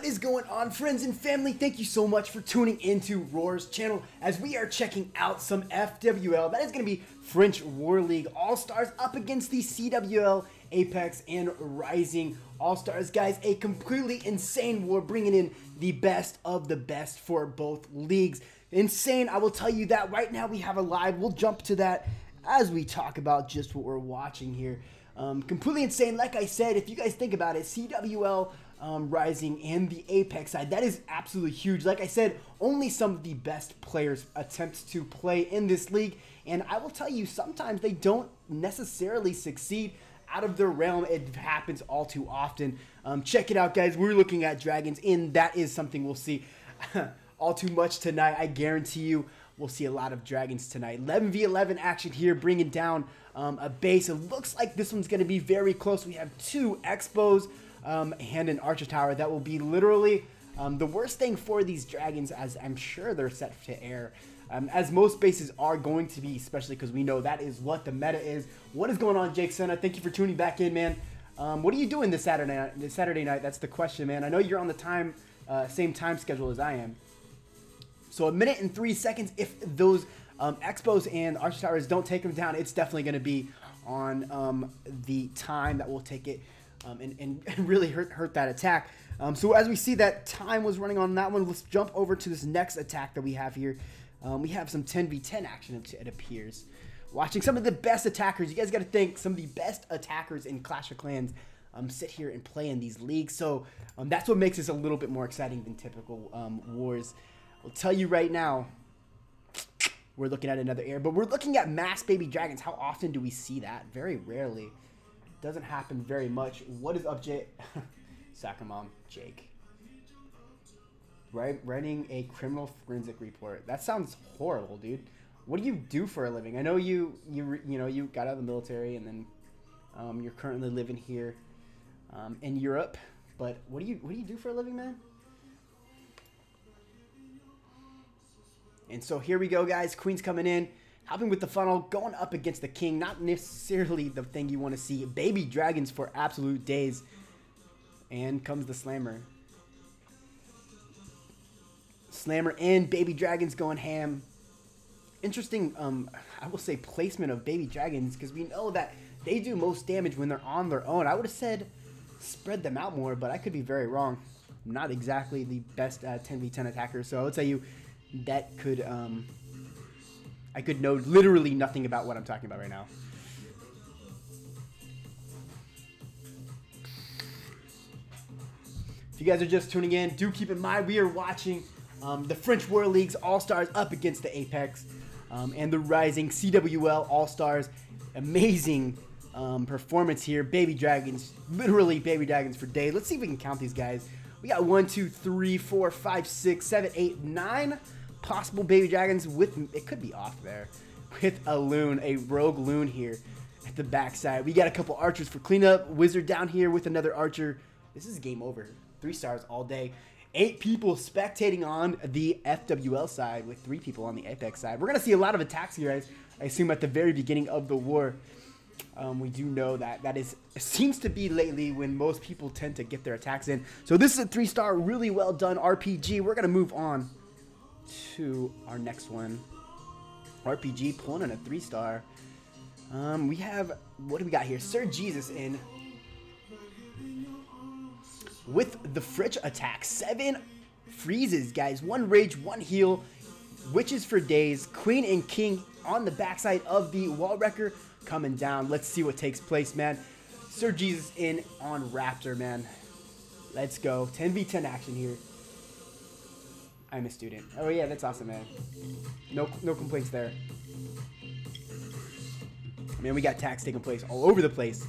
What is going on, friends and family? Thank you so much for tuning into Roar's channel as we are checking out some FWL. That is going to be French War League All-Stars up against the CWL, Apex, and Rising All-Stars. Guys, a completely insane war, bringing in the best of the best for both leagues. Insane, I will tell you that right now we have a live. We'll jump to that as we talk about just what we're watching here. Completely insane. Like I said, if you guys think about it, CWL, Rising, and the Apex side, that is absolutely huge. Like I said, only some of the best players attempt to play in this league, and I will tell you, sometimes they don't necessarily succeed out of their realm. It happens all too often. Check it out, guys. We're looking at dragons, and that is something we'll see all too much tonight. I guarantee you we'll see a lot of dragons tonight. 11v11 action here, bringing down a base. It looks like this one's going to be very close. We have two Expos and an Archer Tower. That will be literally the worst thing for these dragons, as I'm sure they're set to air. As most bases are going to be, especially because we know that is what the meta is. What is going on, Jake Senna? Thank you for tuning back in, man. What are you doing this Saturday night? That's the question, man. I know you're on the same time schedule as I am. So 1 minute and 3 seconds. If those Expos and Archer Towers don't take them down, it's definitely going to be on the time that will take it and really hurt that attack. So as we see that time was running on that one, let's jump over to this next attack that we have here. We have some 10v10 action, it appears. Watching some of the best attackers. You guys got to think some of the best attackers in Clash of Clans sit here and play in these leagues. So that's what makes this a little bit more exciting than typical wars. I'll tell you right now, we're looking at another air, but we're looking at mass baby dragons. How often do we see that? Very rarely. Doesn't happen very much. What is up, Jake? Soccer mom, Jake. Writing a criminal forensic report. That sounds horrible, dude. What do you do for a living? I know you got out of the military and then you're currently living here in Europe, but what do you do for a living, man? And so here we go, guys. Queen's coming in, helping with the funnel, going up against the king. Not necessarily the thing you want to see. Baby dragons for absolute days. And comes the slammer. Slammer and baby dragons going ham. Interesting, I will say, placement of baby dragons, because we know that they do most damage when they're on their own. I would have said spread them out more, but I could be very wrong. I'm not exactly the best 10v10 attacker, so I would tell you that could, I could know literally nothing about what I'm talking about right now. If you guys are just tuning in, do keep in mind we are watching the French War League's All-Stars up against the Apex and the Rising CWL All-Stars. Amazing performance here. Baby dragons, literally baby dragons for days. Let's see if we can count these guys. We got 1, 2, 3, 4, 5, 6, 7, 8, 9 possible baby dragons with, it could be off there, with a loon, a rogue loon here at the backside. We got a couple archers for cleanup. Wizard down here with another archer. This is game over. 3 stars all day. 8 people spectating on the FWL side with 3 people on the Apex side. We're going to see a lot of attacks here, guys. I assume at the very beginning of the war. We do know that seems to be lately when most people tend to get their attacks in. So this is a 3-star, really well done RPG. We're going to move on to our next one. RPG pulling in a 3-star. We have, what do we got here? Sir Jesus in with the Fritch attack. 7 freezes, guys. 1 rage, 1 heal. Witches for days. Queen and king on the backside of the wall wrecker coming down. Let's see what takes place, man. Sir Jesus in on Raptor, man. Let's go. 10v10 action here. I'm a student. Oh yeah, that's awesome, man. No complaints there. Man, we got attacks taking place all over the place.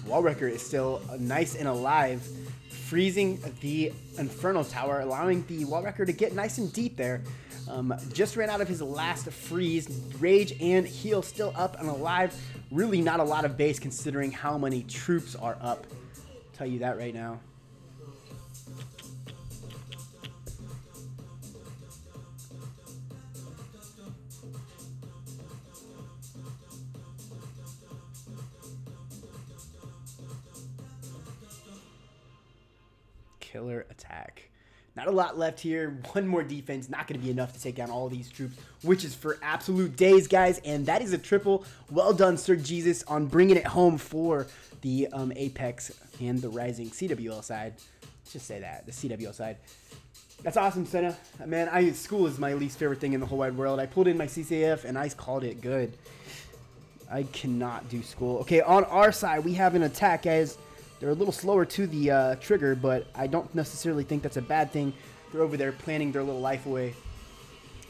Wall Wrecker is still nice and alive, freezing the Inferno Tower, allowing the Wall Wrecker to get nice and deep there. Just ran out of his last freeze. Rage and heal still up and alive. Really not a lot of base considering how many troops are up. I'll tell you that right now. killer attack. Not a lot left here. One more defense, not going to be enough to take down all these troops, which is for absolute days, guys. And that is a triple. Well done, Sir Jesus, on bringing it home for the Apex and the Rising CWL side. Let's just say that, the CWL side. That's awesome, Senna. Man, school is my least favorite thing in the whole wide world. I pulled in my CCAF, and I called it good. I cannot do school. Okay, on our side, we have an attack, guys. They're a little slower to the trigger, but I don't necessarily think that's a bad thing. They're over there planning their little life away.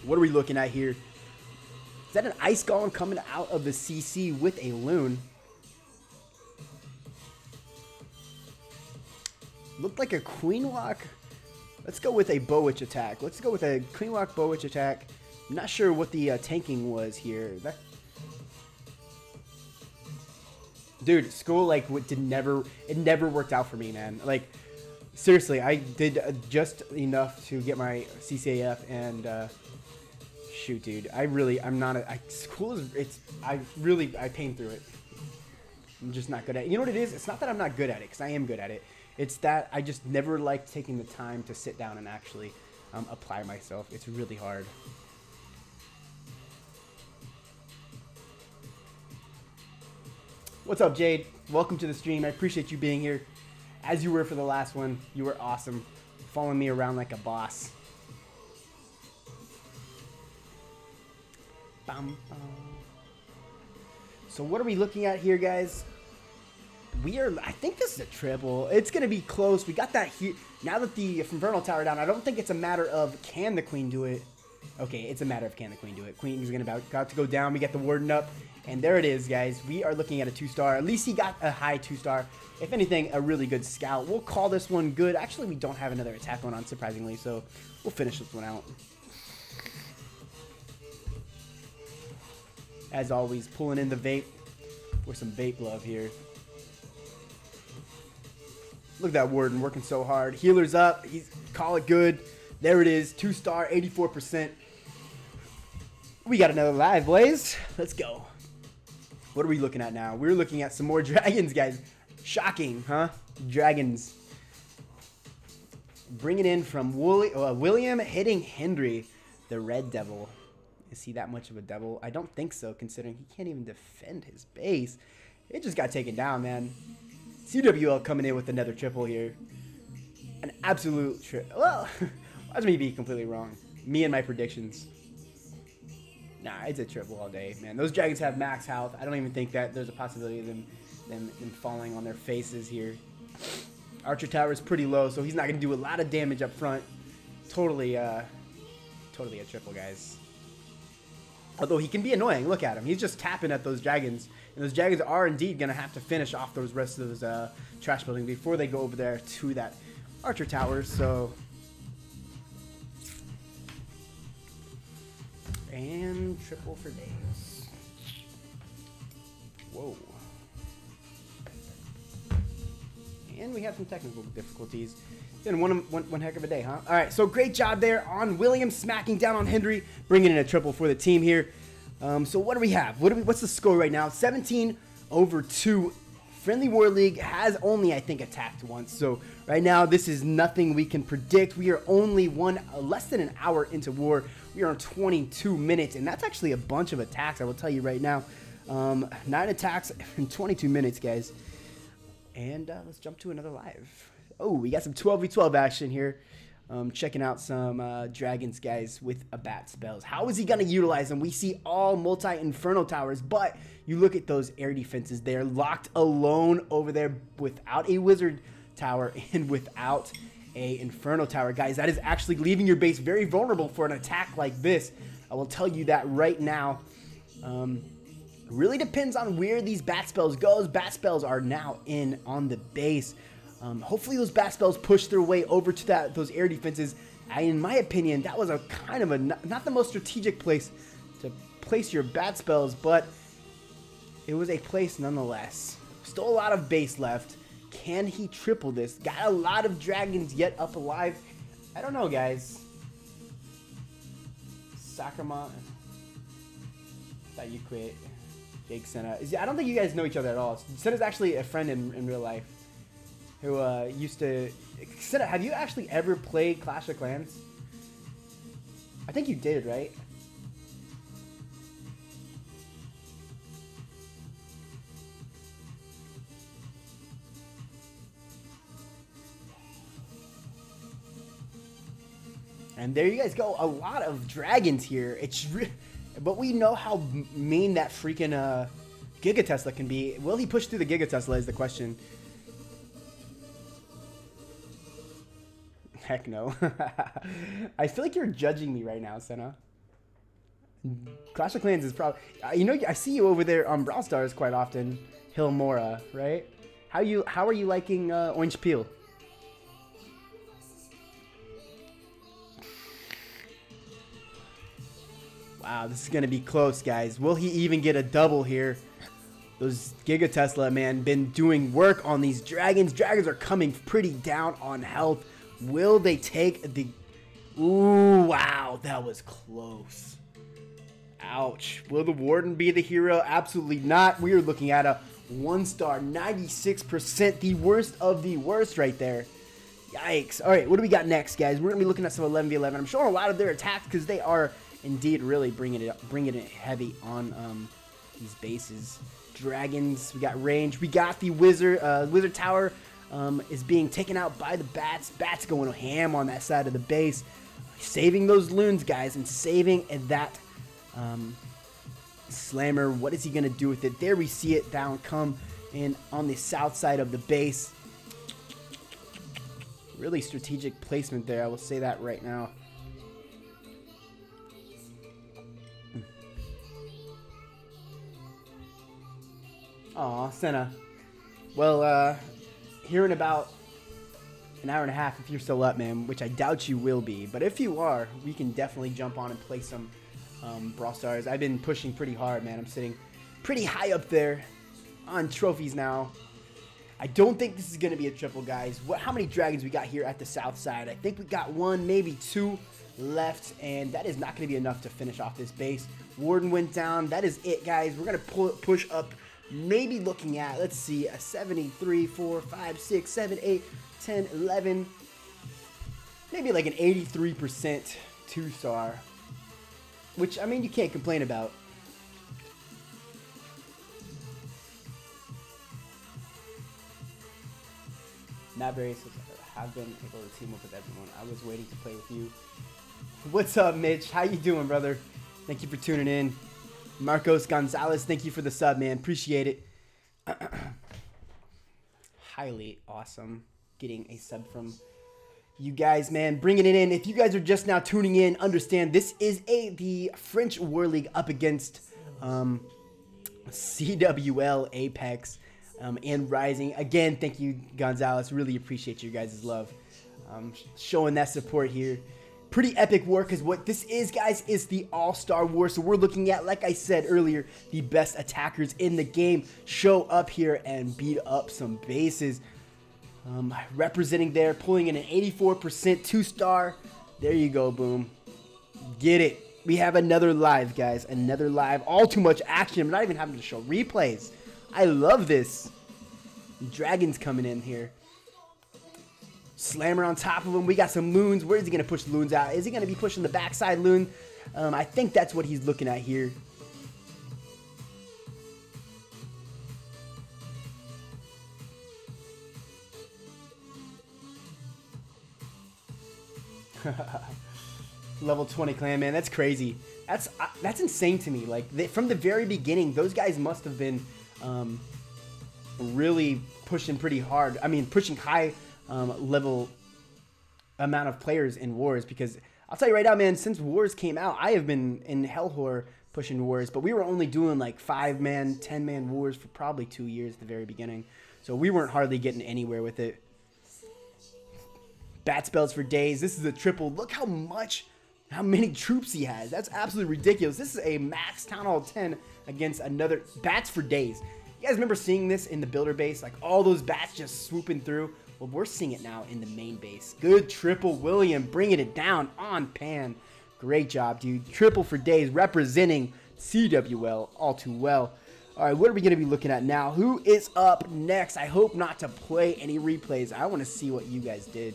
What are we looking at here? Is that an ice golem coming out of the CC with a loon? Looked like a queen walk. Let's go with a bowwitch attack. Let's go with a queen walk bowwitch attack. I'm not sure what the tanking was here. Dude, school like it never worked out for me, man. Like seriously, I did just enough to get my CCAF, and shoot, dude, school is I pain through it. I'm just not good at it. You know what it is? It's not that I'm not good at it, because I am good at it. It's that I just never like taking the time to sit down and actually apply myself. It's really hard. What's up, Jade? Welcome to the stream. I appreciate you being here. As you were for the last one, you were awesome. Following me around like a boss. Bum, bum. So what are we looking at here, guys? I think this is a triple. It's going to be close. We got that here. Now that the Infernal Tower down, I don't think it's a matter of can the queen do it. Okay, it's a matter of can the queen do it. Queen is about to go down. We get the warden up. And there it is, guys. We are looking at a 2-star. At least he got a high 2-star. If anything, a really good scout. We'll call this one good. Actually, we don't have another attack going on, surprisingly. So we'll finish this one out. As always, pulling in the vape for some vape love here. Look at that warden working so hard. Healer's up. Call it good. There it is. 2-star, 84%. We got another live, boys. Let's go. What are we looking at now? We're looking at some more dragons, guys. Shocking, huh? Dragons. Bringing in from William hitting Henry, the Red Devil. Is he that much of a devil? I don't think so, considering he can't even defend his base. It just got taken down, man. CWL coming in with another triple here. An absolute triple. Well, watch me be completely wrong. Me and my predictions. Nah, it's a triple all day, man. Those dragons have max health. I don't even think that there's a possibility of them falling on their faces here. Archer tower is pretty low, so he's not going to do a lot of damage up front. Totally a triple, guys. Although he can be annoying. Look at him. He's just tapping at those dragons. And those dragons are indeed going to have to finish off those rest of those trash buildings before they go over there to that archer tower. So... and triple for days. Whoa. And we have some technical difficulties. Been one heck of a day, huh? All right, so great job there on William, smacking down on Henry, bringing in a triple for the team here. So what do we have? What's the score right now? 17-2. Friendly War League has only, I think, attacked once. So right now, this is nothing we can predict. We are only less than an hour into war. We are on 22 minutes, and that's actually a bunch of attacks, I will tell you right now. 9 attacks in 22 minutes, guys. And let's jump to another live. Oh, we got some 12v12 action here. Checking out some dragons, guys, with a bat spells. How is he going to utilize them? We see all multi-inferno towers, but you look at those air defenses. They're locked alone over there without a wizard tower and without a inferno tower. Guys, that is actually leaving your base very vulnerable for an attack like this. I will tell you that right now. Really depends on where these bat spells goes. Bat spells are now in on the base. Hopefully those bat spells push their way over to those air defenses. In my opinion, that was a kind of a not the most strategic place to place your bat spells, but it was a place nonetheless. Still a lot of base left. Can he triple this? Got a lot of dragons yet up alive. I don't know, guys. Sakrama. Thought you quit. Jake Senna. I don't think you guys know each other at all. Senna's actually a friend in real life. who used to... Have you actually ever played Clash of Clans? I think you did, right? And there you guys go. A lot of dragons here. But we know how mean that freaking Giga Tesla can be. Will he push through the Giga Tesla is the question. Heck no. I feel like you're judging me right now, Senna. Clash of Clans is probably... you know, I see you over there on Brawl Stars quite often. Hilmora, right? How are you liking Orange Peel? Wow, this is going to be close, guys. Will he even get a double here? Those Giga Tesla, man, been doing work on these dragons. Dragons are coming pretty down on health. Will they take the... Ooh, wow, that was close. Ouch. Will the Warden be the hero? Absolutely not. We are looking at a 1-star, 96%. The worst of the worst right there. Yikes. All right, what do we got next, guys? We're going to be looking at some 11v11. I'm showing a lot of their attacks because they are... indeed really bringing it heavy on these bases. Dragons, we got range, we got the wizard tower is being taken out by the bats going ham on that side of the base, saving those loons, guys, and saving that slammer. What is he gonna do with it? There we see it down come in on the south side of the base. Really strategic placement there, I will say that right now. Aw, Senna. Well, here in about an hour and a half, if you're still up, man, which I doubt you will be, but if you are, we can definitely jump on and play some Brawl Stars. I've been pushing pretty hard, man. I'm sitting pretty high up there on trophies now. I don't think this is going to be a triple, guys. How many dragons we got here at the south side? I think we got 1, maybe 2 left, and that is not going to be enough to finish off this base. Warden went down. That is it, guys. We're going to push up. Maybe looking at, let's see, a 73, 4, 5, 6, 7, 8, 10, 11, maybe like an 83% 2-star, which, I mean, you can't complain about. Not very have been able to team up with everyone. I was waiting to play with you. What's up, Mitch? How you doing, brother? Thank you for tuning in. Marcos Gonzalez, thank you for the sub, man. Appreciate it. Highly awesome getting a sub from you guys, man. Bringing it in. If you guys are just now tuning in, understand this is the French War League up against CWL, Apex, and Rising. Again, thank you, Gonzalez. Really appreciate you guys' love. Showing that support here. Pretty epic war, because what this is, guys, is the All-Star War. So we're looking at, like I said earlier, the best attackers in the game show up here and beat up some bases. Representing there, pulling in an 84% 2-star. There you go, boom. Get it. We have another live, guys. Another live. All too much action. I'm not even having to show replays. I love this. Dragons coming in here. Slammer on top of him. We got some loons. Where is he going to push the loons out? Is he going to be pushing the backside loon? I think that's what he's looking at here. Level 20 clan, man. That's crazy. That's insane to me. Like, from the very beginning, those guys must have been really pushing pretty hard. I mean, pushing high level amount of players in wars, because I'll tell you right now, man, since wars came out, I have been in Hellwhore pushing wars, but we were only doing like 5-man, 10-man wars for probably 2 years at the very beginning, so we weren't hardly getting anywhere with it. Bat spells for days. This is a triple. Look how many troops he has. That's absolutely ridiculous. This is a max Town Hall 10 against another. Bats for days. You guys remember seeing this in the builder base? Like all those bats just swooping through? Well, we're seeing it now in the main base. Good triple, William, bringing it down on pan. Great job, dude. Triple for days, representing CWL all too well. All right, what are we going to be looking at now? Who is up next? I hope not to play any replays. I want to see what you guys did.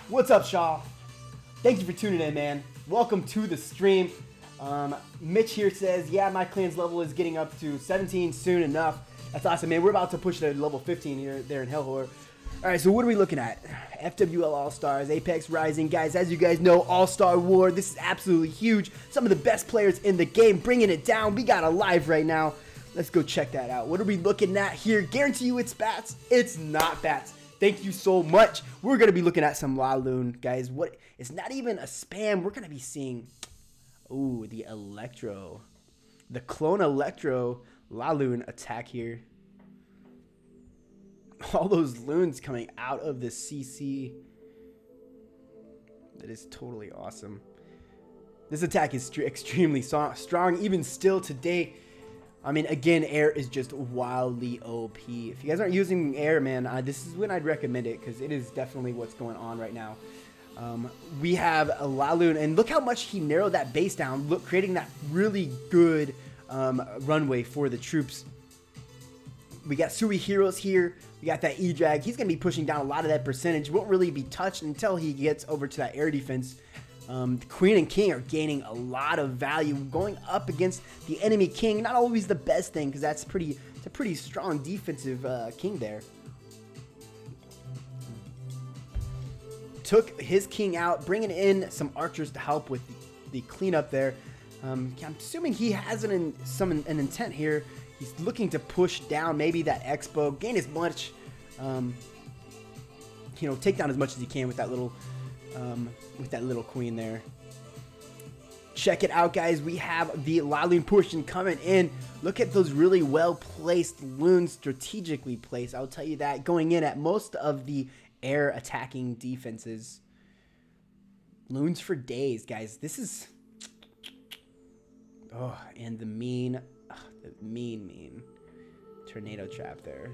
What's up, Shaw? Thank you for tuning in, man. Welcome to the stream. Mitch here says, yeah, my clan's level is getting up to 17 soon enough. That's awesome, man. We're about to push it to level 15 here, there in Hellhor. All right, so what are we looking at? FWL All-Stars, Apex Rising. Guys, as you guys know, All-Star War. This is absolutely huge. Some of the best players in the game bringing it down. We got a live right now. Let's go check that out. What are we looking at here? Guarantee you it's bats. It's not bats. Thank you so much. We're going to be looking at some Laloon, guys. It's not even a spam. We're going to be seeing, ooh, the Electro. The Clone Electro Laloon attack here. All those loons coming out of the CC. That is totally awesome. This attack is extremely strong, even still today. I mean, again, air is just wildly OP. If you guys aren't using air, man, this is when I'd recommend it, because it is definitely what's going on right now. We have a Laloon, and look how much he narrowed that base down, creating that really good runway for the troops. We got Sui Heroes here. We got that E-Drag. He's going to be pushing down a lot of that percentage. Won't really be touched until he gets over to that air defense. The Queen and King are gaining a lot of value going up against the enemy King. Not always the best thing, because it's a pretty strong defensive King there. Took his King out, bringing in some archers to help with the cleanup there. I'm assuming he has an intent here. He's looking to push down maybe that Expo, gain as much, you know, take down as much as he can with that little queen there. Check it out, guys. We have the Laloon portion coming in. Look at those really well-placed loons, strategically placed. I'll tell you that, going in at most of the air attacking defenses. Loons for days, guys. This is, oh, and the mean tornado trap there.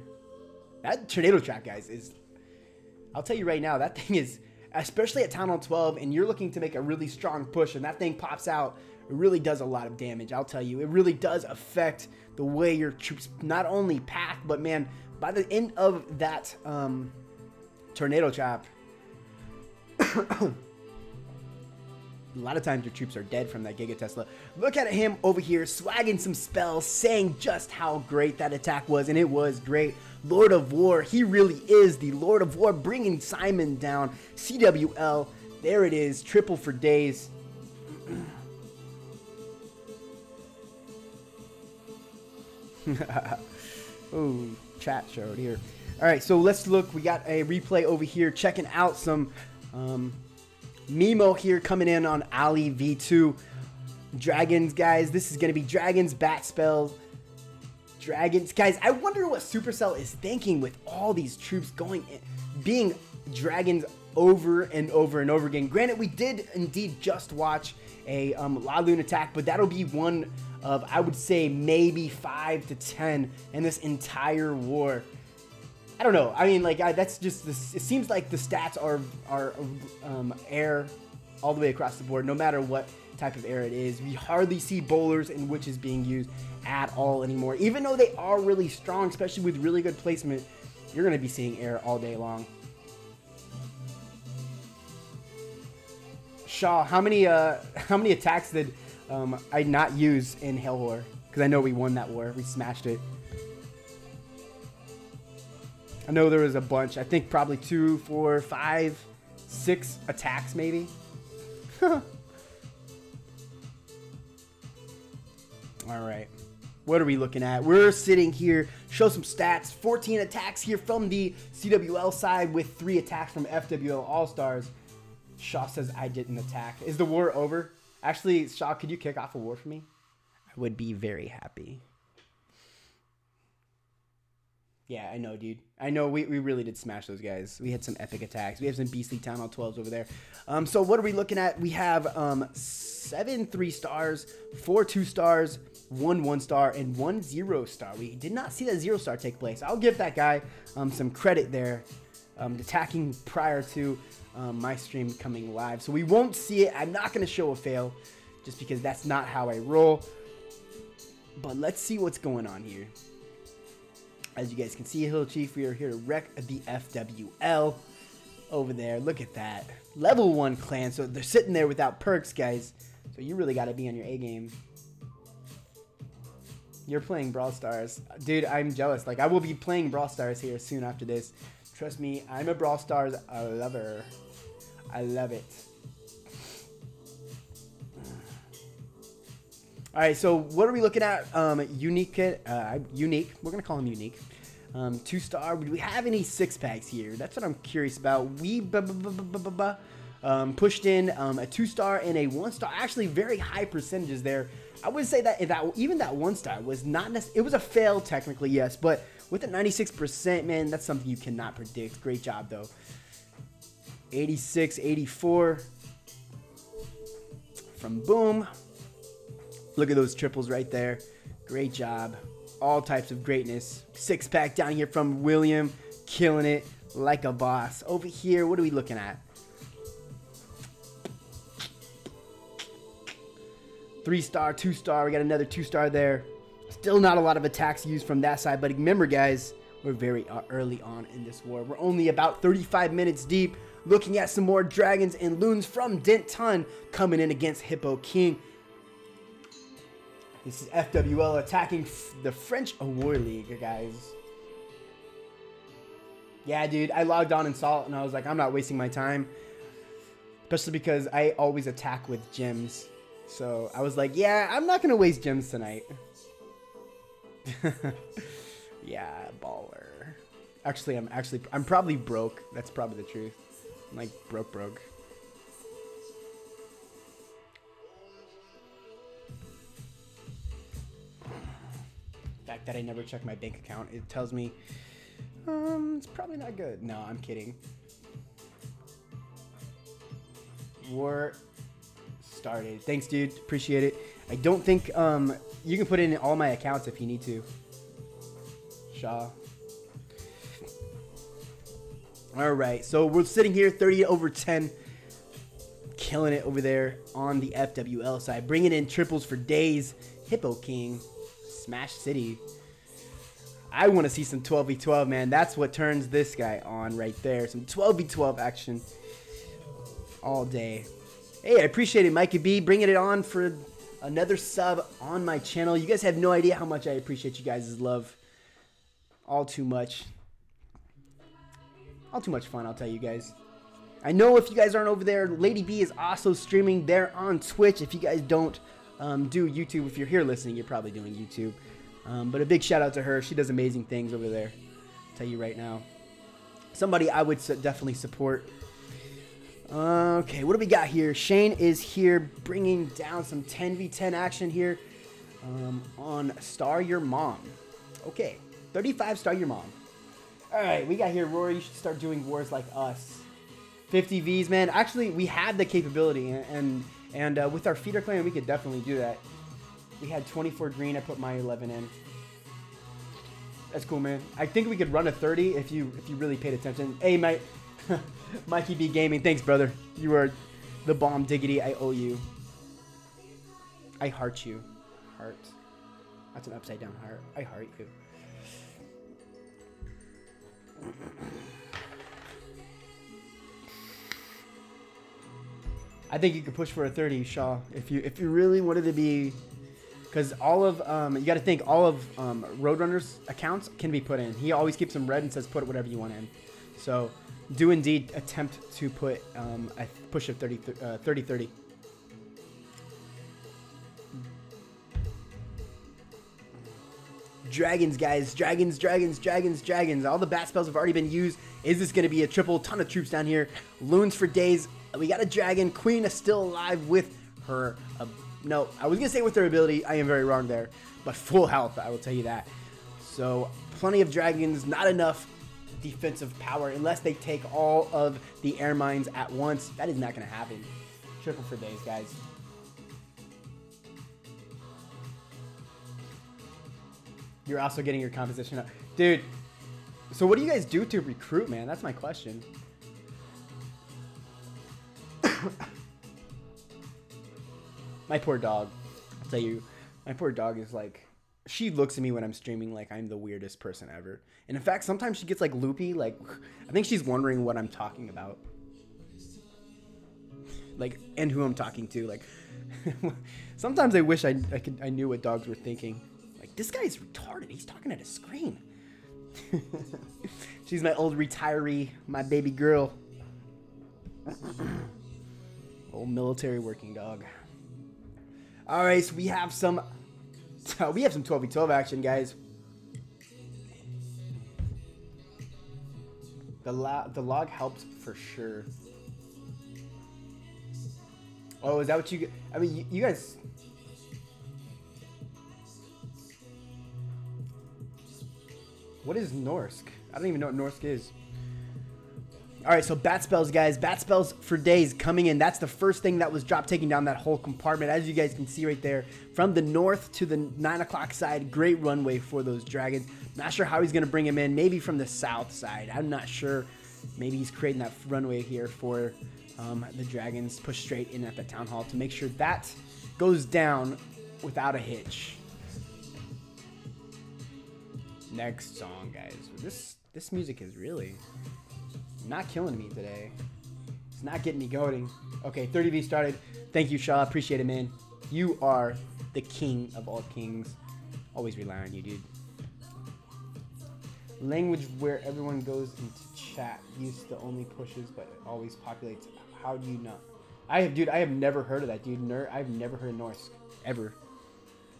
That tornado trap, guys, is, I'll tell you right now, that thing is, especially at Town Hall 12, and you're looking to make a really strong push, and that thing pops out, it really does a lot of damage. I'll tell you, it really does affect the way your troops not only path, but man, by the end of that tornado trap, a lot of times your troops are dead from that Giga Tesla. Look at him over here swagging some spells, saying just how great that attack was, and it was great. Lord of War, he really is the Lord of War, bringing Simon down. CWL, there it is, triple for days. Oh, chat showed here. All right, so let's look. We got a replay over here, checking out some Mimo here coming in on Ali V2. Dragons, guys. This is going to be Dragons, Bat Spells. Dragons. Guys, I wonder what Supercell is thinking with all these troops going in, being Dragons over and over and over again. Granted, we did indeed just watch a Laloon attack, but that'll be one of, I would say, maybe 5 to 10 in this entire war. I don't know. I mean, like, that's just this. It seems like the stats are air all the way across the board, no matter what type of air it is. We hardly see bowlers and witches being used at all anymore. Even though they are really strong, especially with really good placement, you're going to be seeing air all day long. Shaw, how many attacks did I not use in Hell War? Because I know we won that war. We smashed it. I know there was a bunch. I think probably 2, 4, 5, 6 attacks maybe. All right. What are we looking at? We're sitting here. Show some stats. 14 attacks here from the CWL side with 3 attacks from FWL All-Stars. Shaw says I didn't attack. Is the war over? Actually, Shaw, could you kick off a war for me? I would be very happy. Yeah, I know, dude. I know we really did smash those guys. We had some epic attacks. We have some beastly Town Hall 12s over there. So what are we looking at? We have 7 3-stars, 4 2-stars, 1 1-star, and 1 0-star. We did not see that 0-star take place. I'll give that guy some credit there. attacking prior to my stream coming live. So we won't see it. I'm not going to show a fail just because that's not how I roll. But let's see what's going on here. As you guys can see, Hill Chief, we are here to wreck the FWL over there. Look at that. Level 1 clan. So they're sitting there without perks, guys. So you really got to be on your A game. You're playing Brawl Stars. Dude, I'm jealous. Like, I will be playing Brawl Stars here soon after this. Trust me, I'm a Brawl Stars lover. I love it. Alright, so what are we looking at? Unique kit. Unique. We're going to call him Unique. 2-star. Do we have any 6-packs here? That's what I'm curious about. We pushed in a 2-star and a 1-star. Actually, very high percentages there. I would say that even that 1-star was not necessarily, it was a fail technically, yes, but with a 96%, man, that's something you cannot predict. Great job, though. 86, 84 from Boom. Look at those triples right there. Great job. All types of greatness. 6-pack down here from William. Killing it like a boss. Over here, what are we looking at? 3-star, 2-star. We got another 2-star there. Still not a lot of attacks used from that side. But remember, guys, we're very early on in this war. We're only about 35 minutes deep. Looking at some more dragons and loons from Dent Ton coming in against Hippo King. This is FWL attacking the French War League, guys. Yeah, dude, I logged on and saw it, and I was like, I'm not wasting my time. Especially because I always attack with gems. So I was like, yeah, I'm not going to waste gems tonight. Yeah, baller. Actually, I'm probably broke. That's probably the truth. I'm like broke. The fact that I never check my bank account, it tells me it's probably not good. No, I'm kidding. War started. Thanks, dude. Appreciate it. I don't think you can put in all my accounts if you need to. Shaw. All right, so we're sitting here 30/10, killing it over there on the FWL side, bringing in triples for days. Hippo King, Smash City. I want to see some 12v12, man. That's what turns this guy on right there. Some 12v12 action all day. Hey, I appreciate it, Mikey B, bringing it on for another sub on my channel. You guys have no idea how much I appreciate you guys' love. All too much. All too much fun, I'll tell you guys. I know if you guys aren't over there, Lady B is also streaming there on Twitch. If you guys don't do YouTube, if you're here listening, you're probably doing YouTube. But a big shout out to her. She does amazing things over there. I'll tell you right now. Somebody I would definitely support. Okay, what do we got here? Shane is here bringing down some 10v10 action here on Star Your Mom. Okay, 35 Star Your Mom. All right, we got here, Rory. You should start doing wars like us. 50 Vs, man. Actually, we had the capability, and with our feeder clan, we could definitely do that. We had 24 green. I put my 11 in. That's cool, man. I think we could run a 30 if you really paid attention. Hey, mate. Mikey B Gaming. Thanks, brother. You are the bomb diggity. I owe you. I heart you. Heart. That's an upside down heart. I heart you. I think you could push for a 30, Shaw, if you really wanted to be, because all of you got to think all of Roadrunner's accounts can be put in. He always keeps them red and says put whatever you want in. So do indeed attempt to put a push of 30-30. Dragons, guys. Dragons. All the bat spells have already been used. Is this going to be a triple? Ton of troops down here. Loons for days. We got a dragon. Queen is still alive with her. No, I was going to say with her ability. I am very wrong there. But full health, I will tell you that. So, plenty of dragons. Not enough defensive power unless they take all of the air mines at once. That is not going to happen. Triple for days, guys. You're also getting your composition up. Dude, So what do you guys do to recruit, man? That's my question. My poor dog. I'll tell you, my poor dog is like, she looks at me when I'm streaming like I'm the weirdest person ever. And in fact, sometimes she gets like loopy. Like, I think she's wondering what I'm talking about. Like, and who I'm talking to. Like, sometimes I wish I knew what dogs were thinking. Like, this guy's retarded. He's talking at a screen. She's my old retiree, my baby girl. Old military working dog. All right, so we have some 12v12 action, guys. The log helps for sure. Oh, is that what you? I mean, you guys. What is Norsk? I don't even know what Norsk is. All right, so bat spells, guys. Bat spells for days coming in. That's the first thing that was dropped, taking down that whole compartment. As you guys can see right there, from the north to the 9 o'clock side, great runway for those dragons. Not sure how he's going to bring him in. Maybe from the south side. I'm not sure. Maybe he's creating that runway here for the dragons. Push straight in at the town hall to make sure that goes down without a hitch. Next song, guys. This music is really not killing me today. It's not getting me going. Okay, 30V started. Thank you, Shaw. Appreciate it, man. You are the king of all kings. Always rely on you, dude. Language where everyone goes into chat. Use the only pushes, but it always populates. How do you know? I have never heard of that, dude. I've never heard of Norse ever.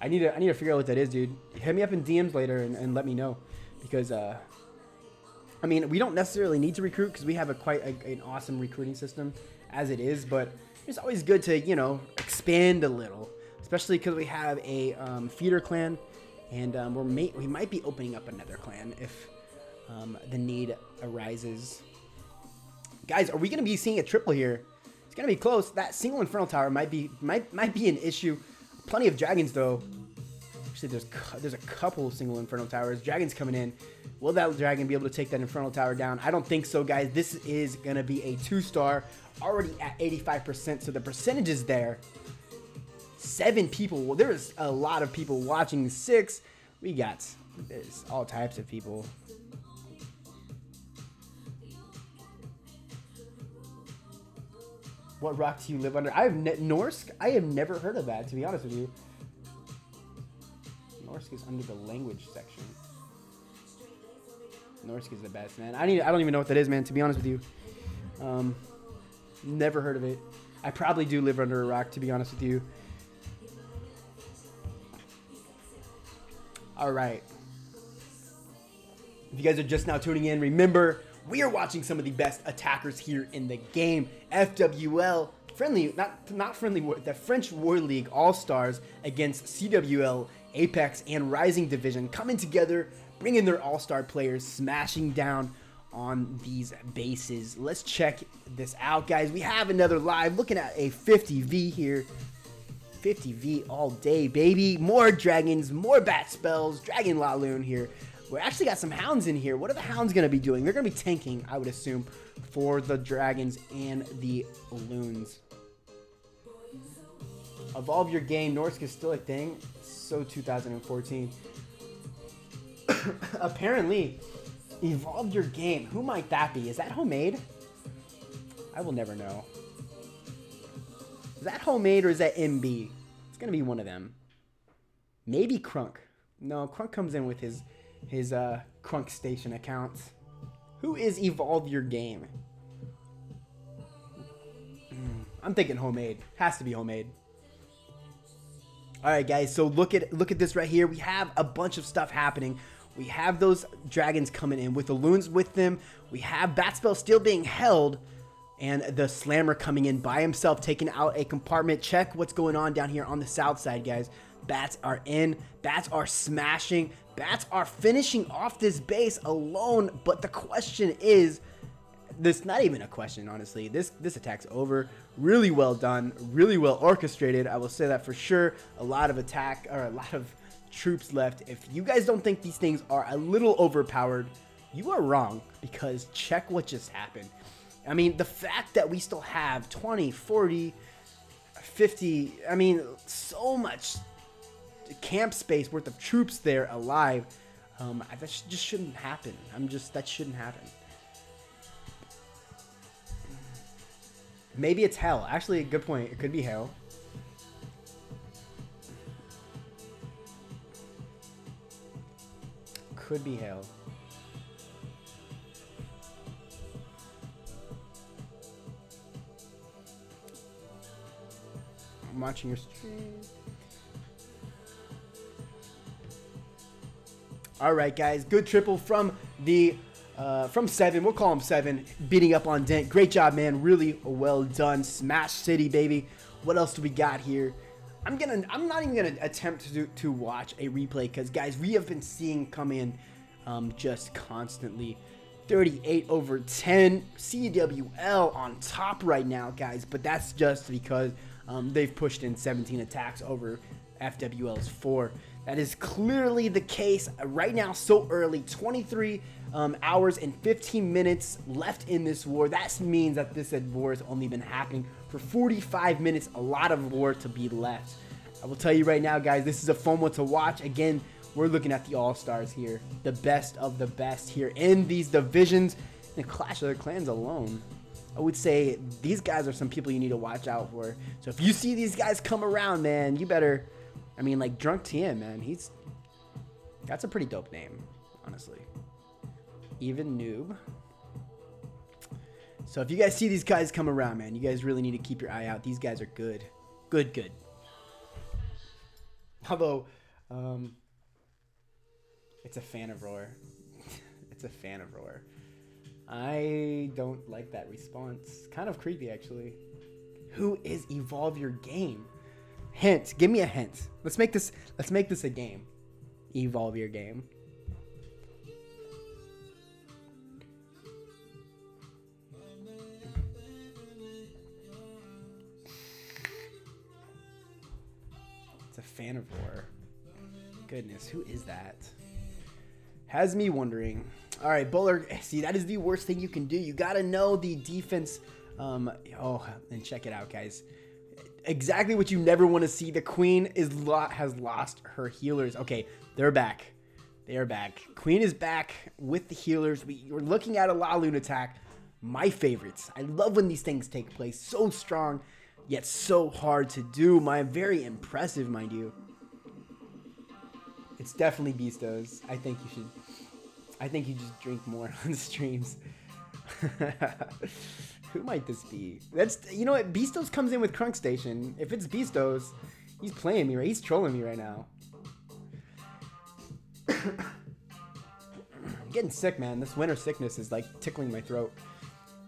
I need to figure out what that is, dude. Hit me up in DMs later and let me know, because I mean, we don't necessarily need to recruit because we have an awesome recruiting system as it is, but it's always good to, you know, expand a little, especially because we have a feeder clan, and we might be opening up another clan if the need arises. Guys, are we going to be seeing a triple here? It's going to be close. That single Infernal Tower might be an issue. Plenty of dragons, though. Actually, there's a couple single Infernal Towers. Dragons coming in. Will that dragon be able to take that Infernal Tower down? I don't think so, guys. This is going to be a 2-star, already at 85%, so the percentage is there. 7 people. Well, there's a lot of people watching. 6. There's all types of people. What rock do you live under? Norsk? I have never heard of that, to be honest with you. Norsk is under the language section. Norsk is the best, man. I don't even know what that is, man, to be honest with you. Never heard of it. I probably do live under a rock, to be honest with you. All right. If you guys are just now tuning in, remember, we are watching some of the best attackers here in the game. FWL, not friendly, the French War League All-Stars against CWL, Apex, and Rising Division coming together, bringing their all-star players, smashing down on these bases. Let's check this out, guys. We have another live, looking at a 50V here. 50V all day, baby. More dragons, more bat spells, Dragon Laloon here. We actually got some hounds in here. What are the hounds going to be doing? They're going to be tanking, I would assume, for the dragons and the loons. Evolve your game. Norsk is still a thing. So 2014. Apparently, evolve your game. Who might that be? Is that homemade? I will never know. Is that homemade or is that MB? It's going to be one of them. Maybe Crunk. No, Crunk comes in with his Crunk Station account. Who is Evolve Your Game? I'm thinking homemade. Has to be homemade. All right, guys. So look at this right here. We have a bunch of stuff happening. We have those dragons coming in with the loons with them. We have Batspell still being held, and the Slammer coming in by himself, taking out a compartment. Check what's going on down here on the south side, guys. Bats are in. Bats are smashing. Bats are finishing off this base alone. But the question is, this not even a question, honestly. This attack's over. Really well done. Really well orchestrated. I will say that for sure. A lot of troops left. If you guys don't think these things are a little overpowered, you are wrong, because check what just happened. I mean, the fact that we still have 20, 40, 50, I mean, so much camp space worth of troops there alive, that just shouldn't happen. That shouldn't happen. Maybe it's hell. Actually, a good point. It could be hell. Could be hell. I'm watching your stream. All right, guys. Good triple from the from 7. We'll call him 7. Beating up on Dent. Great job, man. Really well done. Smash City, baby. What else do we got here? I'm not even gonna attempt to watch a replay, because guys, we have been seeing come in just constantly. 38/10 CWL on top right now, guys, but that's just because they've pushed in 17 attacks over FWL's 4. That is clearly the case right now, so early. 23 hours and 15 minutes left in this war. That means that this war has only been happening for 45 minutes. A lot of war to be left. I will tell you right now, guys, this is a fun one to watch. Again, we're looking at the All-Stars here. The best of the best here in these divisions. In Clash of the Clans alone, I would say these guys are some people you need to watch out for. So if you see these guys come around, man, you better... I mean, like, Drunk TM, man, that's a pretty dope name, honestly. Even Noob. So if you guys see these guys come around, man, you guys really need to keep your eye out. These guys are good. Good. Although, it's a fan of Roar. It's a fan of Roar. I don't like that response. Kind of creepy, actually. Who is Evolve Your Game? Hint. Give me a hint. Let's make this a game. Evolve Your Game. It's a fan of Roar. Goodness, who is that? Has me wondering. All right, Bowler. See, that is the worst thing you can do. You got to know the defense. Oh, and check it out, guys. Exactly what you never want to see. The Queen has lost her healers. Okay, they're back. They are back. Queen is back with the healers. We're looking at a Laloon attack. My favorites. I love when these things take place. So strong, yet so hard to do. Very impressive, mind you. It's definitely Beastos. I think you just drink more on the streams. Who might this be? You know what? Beastos comes in with Crunk Station. If it's Beastos, he's playing me, right? He's trolling me right now. I'm getting sick, man. This winter sickness is like tickling my throat.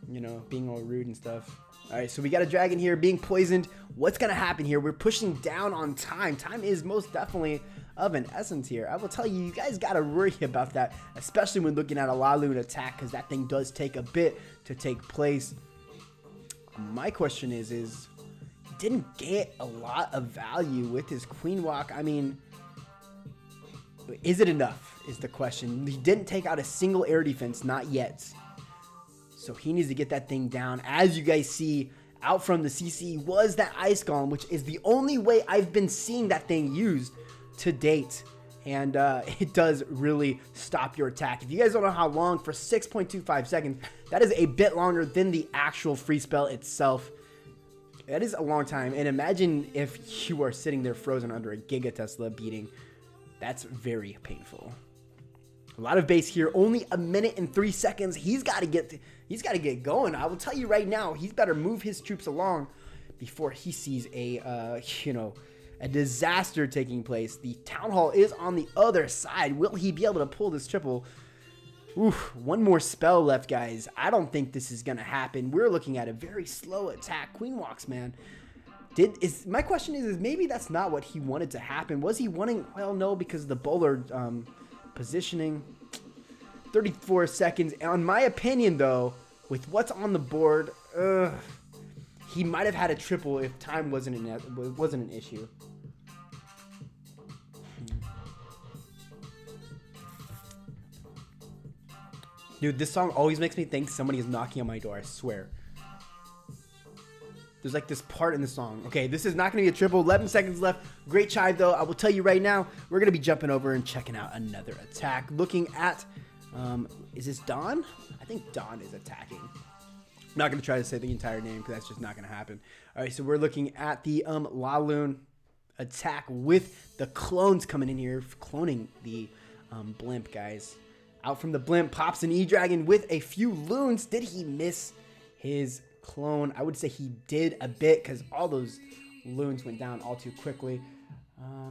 You know, being all rude and stuff. All right, so we got a dragon here being poisoned. What's going to happen here? We're pushing down on time. Time is most definitely of an essence here. I will tell you, you guys got to worry about that, especially when looking at a Laloon attack, because that thing does take a bit to take place. My question is he didn't get a lot of value with his Queen Walk. I mean, is it enough is the question. He didn't take out a single air defense, not yet. So he needs to get that thing down. As you guys see, out from the CC was that Ice Golem, which is the only way I've been seeing that thing used to date. And it does really stop your attack. If you guys don't know how long, for 6.25 seconds, that is a bit longer than the actual free spell itself. That is a long time. And imagine if you are sitting there frozen under a Giga Tesla beating. That's very painful. A lot of base here, only a minute and 3 seconds. He's got to get going. I will tell you right now, he's better move his troops along before he sees a disaster taking place. The Town Hall is on the other side. Will he be able to pull this triple? Oof, one more spell left, guys. I don't think this is going to happen. We're looking at a very slow attack. Queen Walks, man. My question is maybe that's not what he wanted to happen. Was he wanting? Well, no, because of the bowler positioning. 34 seconds. On my opinion, though, with what's on the board, he might have had a triple if time wasn't an issue. Dude, this song always makes me think somebody is knocking on my door, I swear. There's like this part in the song. Okay, this is not going to be a triple. 11 seconds left. Great chive, though. I will tell you right now, we're going to be jumping over and checking out another attack. Looking at, is this Dawn? I think Dawn is attacking. I'm not going to try to say the entire name because that's just not going to happen. All right, so we're looking at the Laloon attack with the clones coming in here, cloning the blimp, guys. Out from the blimp, pops an E-Dragon with a few loons. Did he miss his clone? I would say he did a bit because all those loons went down all too quickly.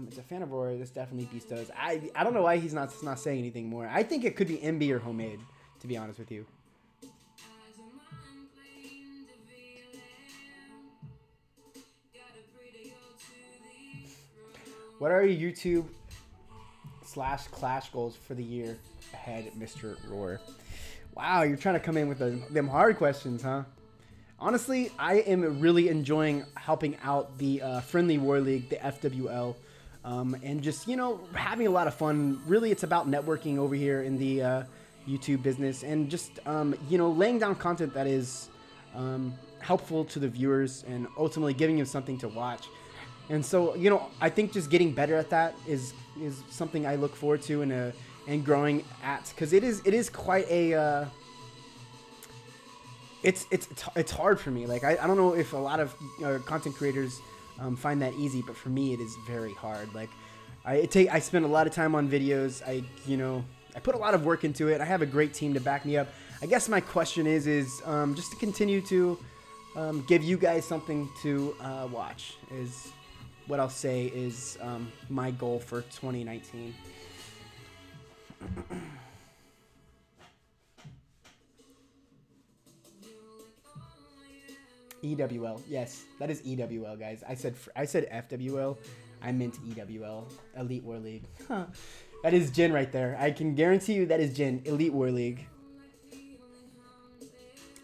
It's a fan of Roar. This definitely beats those. I don't know why he's not saying anything more. I think it could be MB or Homemade, to be honest with you. What are your YouTube / Clash goals for the year ahead, Mr. Roar? Wow, you're trying to come in with them hard questions, huh? Honestly, I am really enjoying helping out the Friendly War League, the FWL, and just, you know, having a lot of fun. Really, it's about networking over here in the YouTube business and just, you know, laying down content that is helpful to the viewers and ultimately giving them something to watch. And so, you know, I think just getting better at that is something I look forward to and growing at, because it is quite a it's hard for me. Like I don't know if a lot of content creators find that easy, but for me it is very hard. Like I spend a lot of time on videos. I put a lot of work into it. I have a great team to back me up. I guess my question is just to continue to give you guys something to watch is what I'll say is my goal for 2019. EWL, yes, that is EWL, guys. I said FWL, I meant EWL, Elite War League. Huh. That is Jin right there. I can guarantee you that is Jin, Elite War League.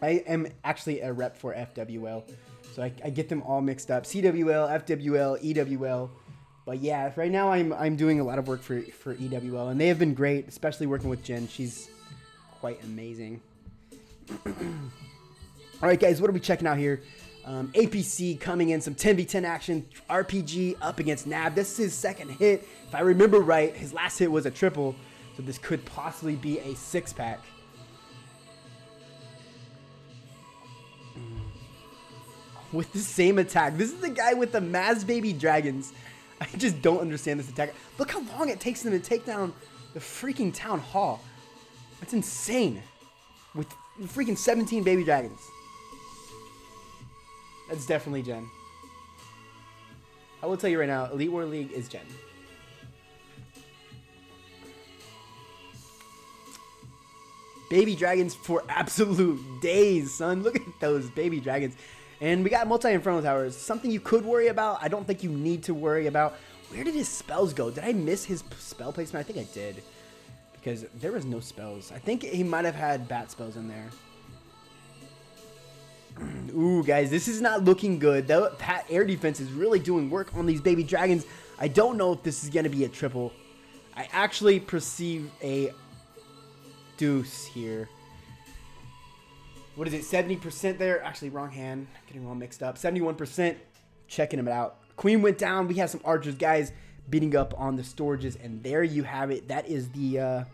I am actually a rep for FWL, so I get them all mixed up. CWL, FWL, EWL. But yeah, right now I'm doing a lot of work for EWL, and they have been great, especially working with Jen. She's quite amazing. All right, guys, what are we checking out here? APC coming in, some 10v10 action. RPG up against Nab. This is his second hit. If I remember right, his last hit was a triple, so this could possibly be a 6-pack. With the same attack. This is the guy with the Maz Baby Dragons. I just don't understand this attack. Look how long it takes them to take down the freaking town hall. That's insane. With freaking 17 baby dragons. That's definitely Jen. I will tell you right now, Elite War League is Jen. Baby dragons for absolute days, son. Look at those baby dragons. And we got multi-Inferno Towers. Something you could worry about. I don't think you need to worry about. Where did his spells go? Did I miss his spell placement? I think I did. Because there was no spells. I think he might have had bat spells in there. Ooh, guys, this is not looking good. That air defense is really doing work on these baby dragons. I don't know if this is going to be a triple. I actually perceive a deuce here. What is it, 70% there? Actually, wrong hand. Getting all mixed up. 71%. Checking him out. Queen went down. We have some archers, guys, beating up on the storages. And there you have it. That is the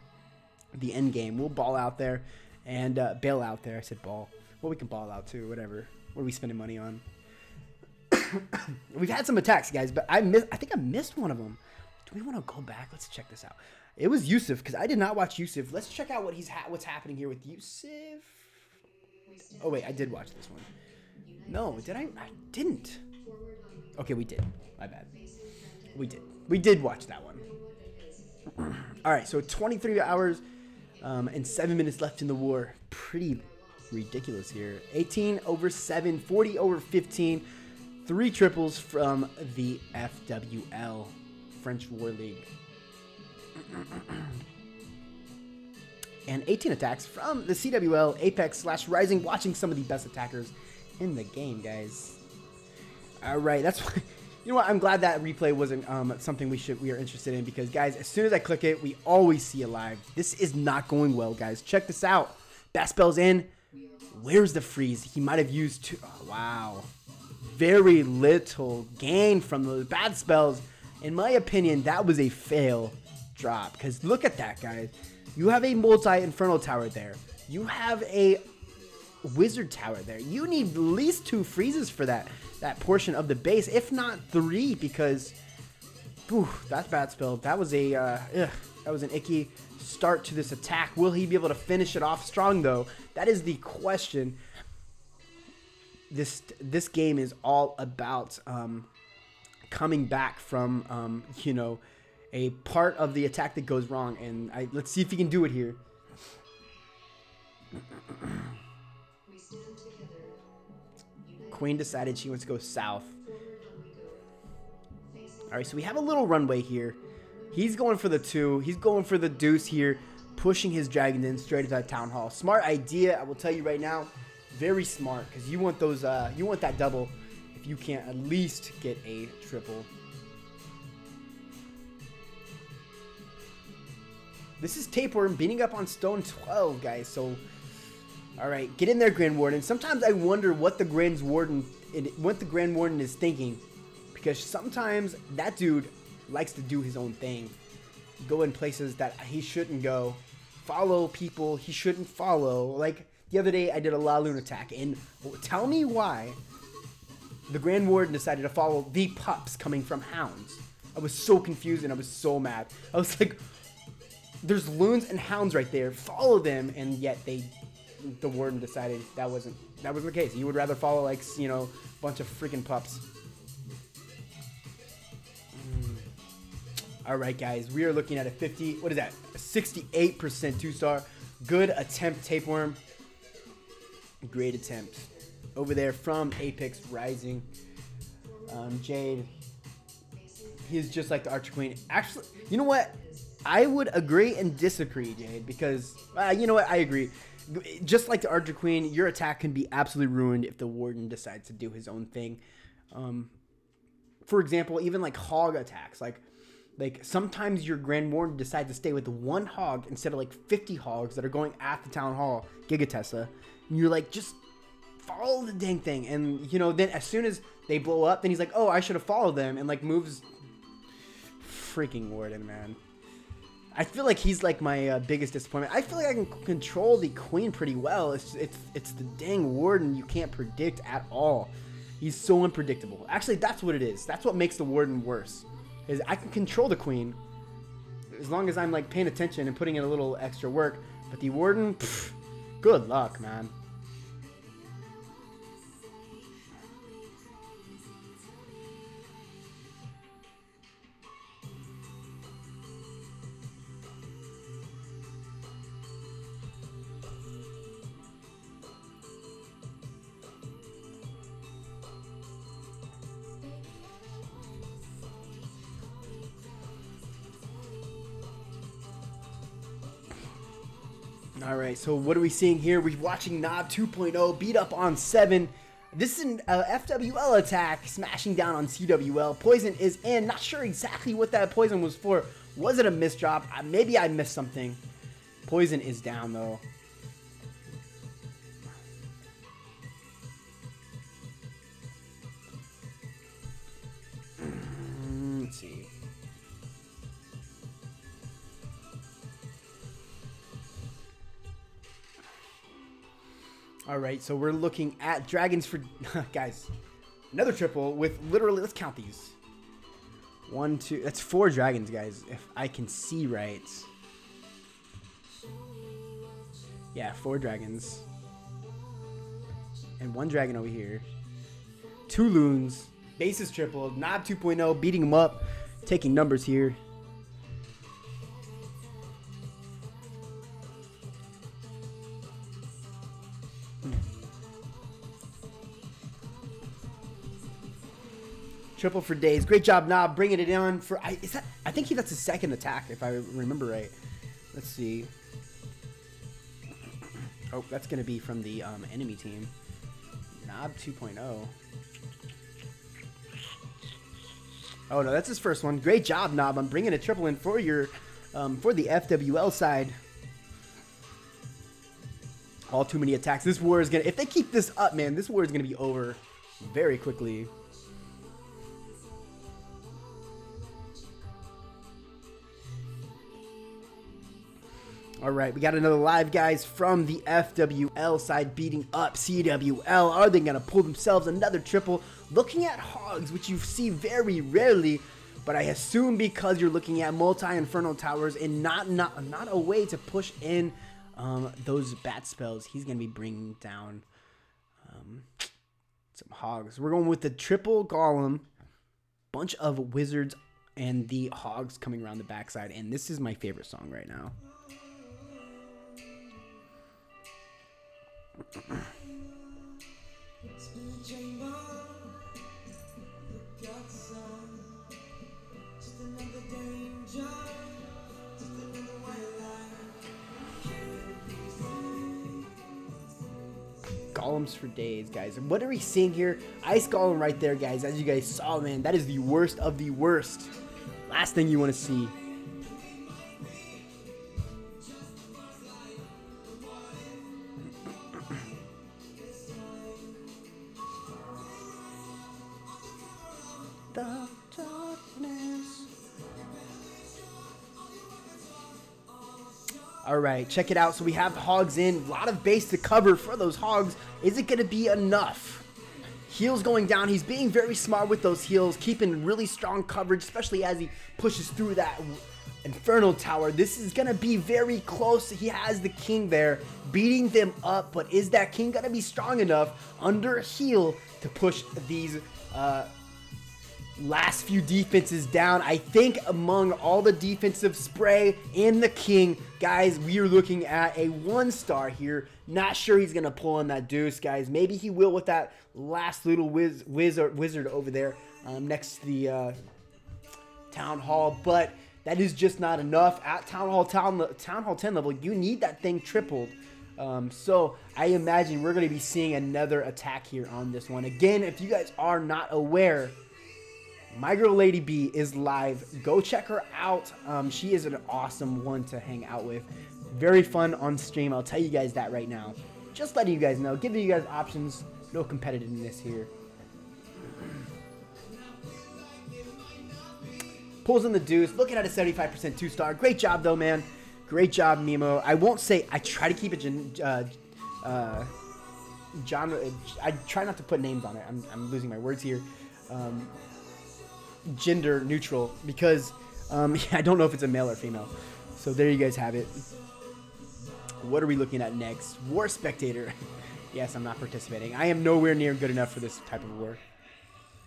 end game. We'll ball out there and bail out there. I said ball. Well, we can ball out too. Whatever. What are we spending money on? We've had some attacks, guys, but I think I missed one of them. Do we want to go back? Let's check this out. It was Yusuf, because I did not watch Yusuf. Let's check out what's happening here with Yusuf. Oh, wait, I did watch this one. No, did I? I didn't. Okay, we did. My bad. We did. We did watch that one. All right, so 23 hours and 7 minutes left in the war. Pretty ridiculous here. 18 over 7, 40 over 15. 3 triples from the FWL, French War League. And 18 attacks from the CWL, Apex / Rising, watching some of the best attackers in the game, guys. All right, that's why You know what? I'm glad that replay wasn't something we are interested in, because guys, as soon as I click it, we always see it live. This is not going well, guys. Check this out. Bat spell's in. Where's the freeze? He might have used two. Oh, wow. Very little gain from those bat spells. In my opinion, that was a fail drop, because look at that, guys. You have a multi-infernal tower there. You have a wizard tower there. You need at least 2 freezes for that portion of the base, if not 3, because whew, that bat spell, that was that was an icky start to this attack. Will he be able to finish it off strong, though? That is the question. This game is all about coming back from you know, a part of the attack that goes wrong, and let's see if he can do it here. Queen decided she wants to go south. Alright, so we have a little runway here. He's going for the 2. He's going for the deuce here, pushing his dragons in straight to that town hall. Smart idea, I will tell you right now. Very smart, because you want those you want that double if you can't at least get a triple. This is Tapeworm beating up on Stone 12, guys. So, all right, get in there, Grand Warden. Sometimes I wonder what the Grand Warden is thinking, because sometimes that dude likes to do his own thing, go in places that he shouldn't go, follow people he shouldn't follow. Like the other day, I did a Laloon attack, and tell me why the Grand Warden decided to follow the pups coming from hounds. I was so confused and I was so mad. I was like, there's loons and hounds right there. Follow them, and yet the warden decided that wasn't the case. He would rather follow, like, you know, a bunch of freaking pups. All right, guys, we are looking at a 68% 2-star. Good attempt, Tapeworm. Great attempt over there from Apex Rising. Jade, he's just like the Archer Queen. Actually, you know what? I would agree and disagree, Jade, because, you know what? I agree. Just like the Archer Queen, your attack can be absolutely ruined if the Warden decides to do his own thing. For example, even like hog attacks. Like sometimes your Grand Warden decides to stay with 1 hog instead of like 50 hogs that are going at the Town Hall, Giga Tesla. And you're like, just follow the dang thing. And, you know, then as soon as they blow up, then he's like, oh, I should have followed them. And like moves. Freaking Warden, man. I feel like he's like my biggest disappointment. I feel like I can control the Queen pretty well. It's the dang Warden you can't predict at all. He's so unpredictable. Actually, that's what it is. That's what makes the Warden worse. Is I can control the Queen as long as I'm like paying attention and putting in a little extra work. But the Warden, pff, good luck, man. Alright, so what are we seeing here? We're watching Knob 2.0 beat up on 7. This is an FWL attack, smashing down on CWL. Poison is in. Not sure exactly what that poison was for. Was it a misdrop? Maybe I missed something. Poison is down, though. Let's see. All right, so we're looking at dragons for guys. Another triple with literally, let's count these. 1, 2, that's 4 dragons, guys, if I can see right. Yeah, 4 dragons. And 1 dragon over here. 2 loons. Base is tripled. Knob 2.0 beating him up. Taking numbers here. Triple for days. Great job, Knob, bringing it on for. I think that's his second attack, if I remember right. Let's see. Oh, that's gonna be from the enemy team. Knob 2.0. Oh no, that's his first one. Great job, Knob. I'm bringing a triple in for your, for the FWL side. All too many attacks. This war is gonna, if they keep this up, man, this war is gonna be over very quickly. All right, we got another live, guys, from the FWL side beating up CWL. Are they going to pull themselves another triple? Looking at hogs, which you see very rarely, but I assume because you're looking at multi-infernal towers and not a way to push in those bat spells, he's going to be bringing down some hogs. We're going with the triple golem, bunch of wizards, and the hogs coming around the backside, and this is my favorite song right now. Golems for days, guys. And what are we seeing here? Ice Golem right there, guys. As you guys saw, man, that is the worst of the worst. Last thing you want to see. The darkness. All right, check it out. So we have the hogs in. A lot of base to cover for those hogs. Is it going to be enough? Heals going down. He's being very smart with those heals, keeping really strong coverage, especially as he pushes through that Infernal Tower. This is going to be very close. He has the king there, beating them up, but is that king going to be strong enough under heal to push these last few defenses down? I think among all the defensive spray and the king, guys, we are looking at a 1-star here. Not sure he's gonna pull in that deuce, guys. Maybe he will with that last little wizard over there next to the town hall, but that is just not enough. At town hall 10 level, you need that thing tripled. So I imagine we're gonna be seeing another attack here on this one. Again, if you guys are not aware, my girl Lady B is live. Go check her out. She is an awesome one to hang out with. Very fun on stream. I'll tell you guys that right now. Just letting you guys know. Giving you guys options. No competitiveness here. Pulls in the deuce. Looking at a 75% 2-star. Great job though, man. Great job, Nemo. I won't say. I try to keep it genre. I try not to put names on it. I'm losing my words here. Gender neutral, because I don't know if it's a male or female. So there you guys have it. What are we looking at next? War Spectator. Yes, I'm not participating. I am nowhere near good enough for this type of war.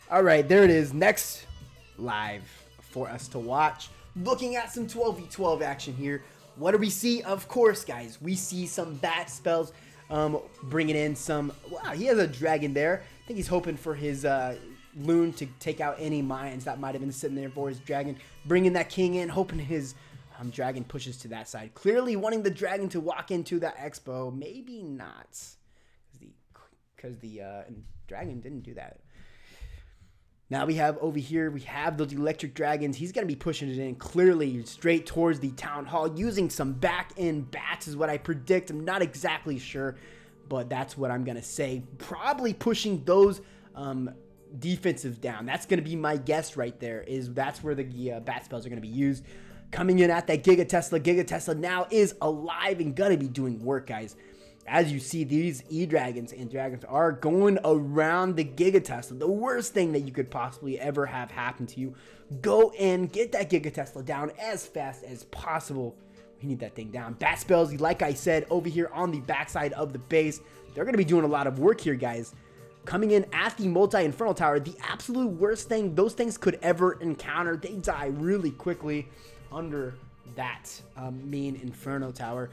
All right, there it is. Next live for us to watch. Looking at some 12v12 action here. What do we see? Of course, guys, we see some bat spells. Bringing in some. Wow, he has a dragon there. I think he's hoping for his loon to take out any mines that might have been sitting there for his dragon. Bringing that king in, hoping his dragon pushes to that side. Clearly wanting the dragon to walk into that expo. Maybe not, because the dragon didn't do that. Now we have over here, we have those electric dragons. He's going to be pushing it in clearly straight towards the town hall, using some back end bats is what I predict. I'm not exactly sure, but that's what I'm going to say. Probably pushing those defensive down. That's going to be my guess right there. That's where the bat spells are going to be used. Coming in at that Giga Tesla. Giga Tesla now is alive and going to be doing work, guys. As you see, these E-Dragons and Dragons are going around the Giga Tesla. The worst thing that you could possibly ever have happen to you. Go in, get that Giga Tesla down as fast as possible. We need that thing down. Bat spells, like I said, over here on the backside of the base. They're going to be doing a lot of work here, guys. Coming in at the multi-infernal tower, the absolute worst thing those things could ever encounter. They die really quickly under that main inferno tower.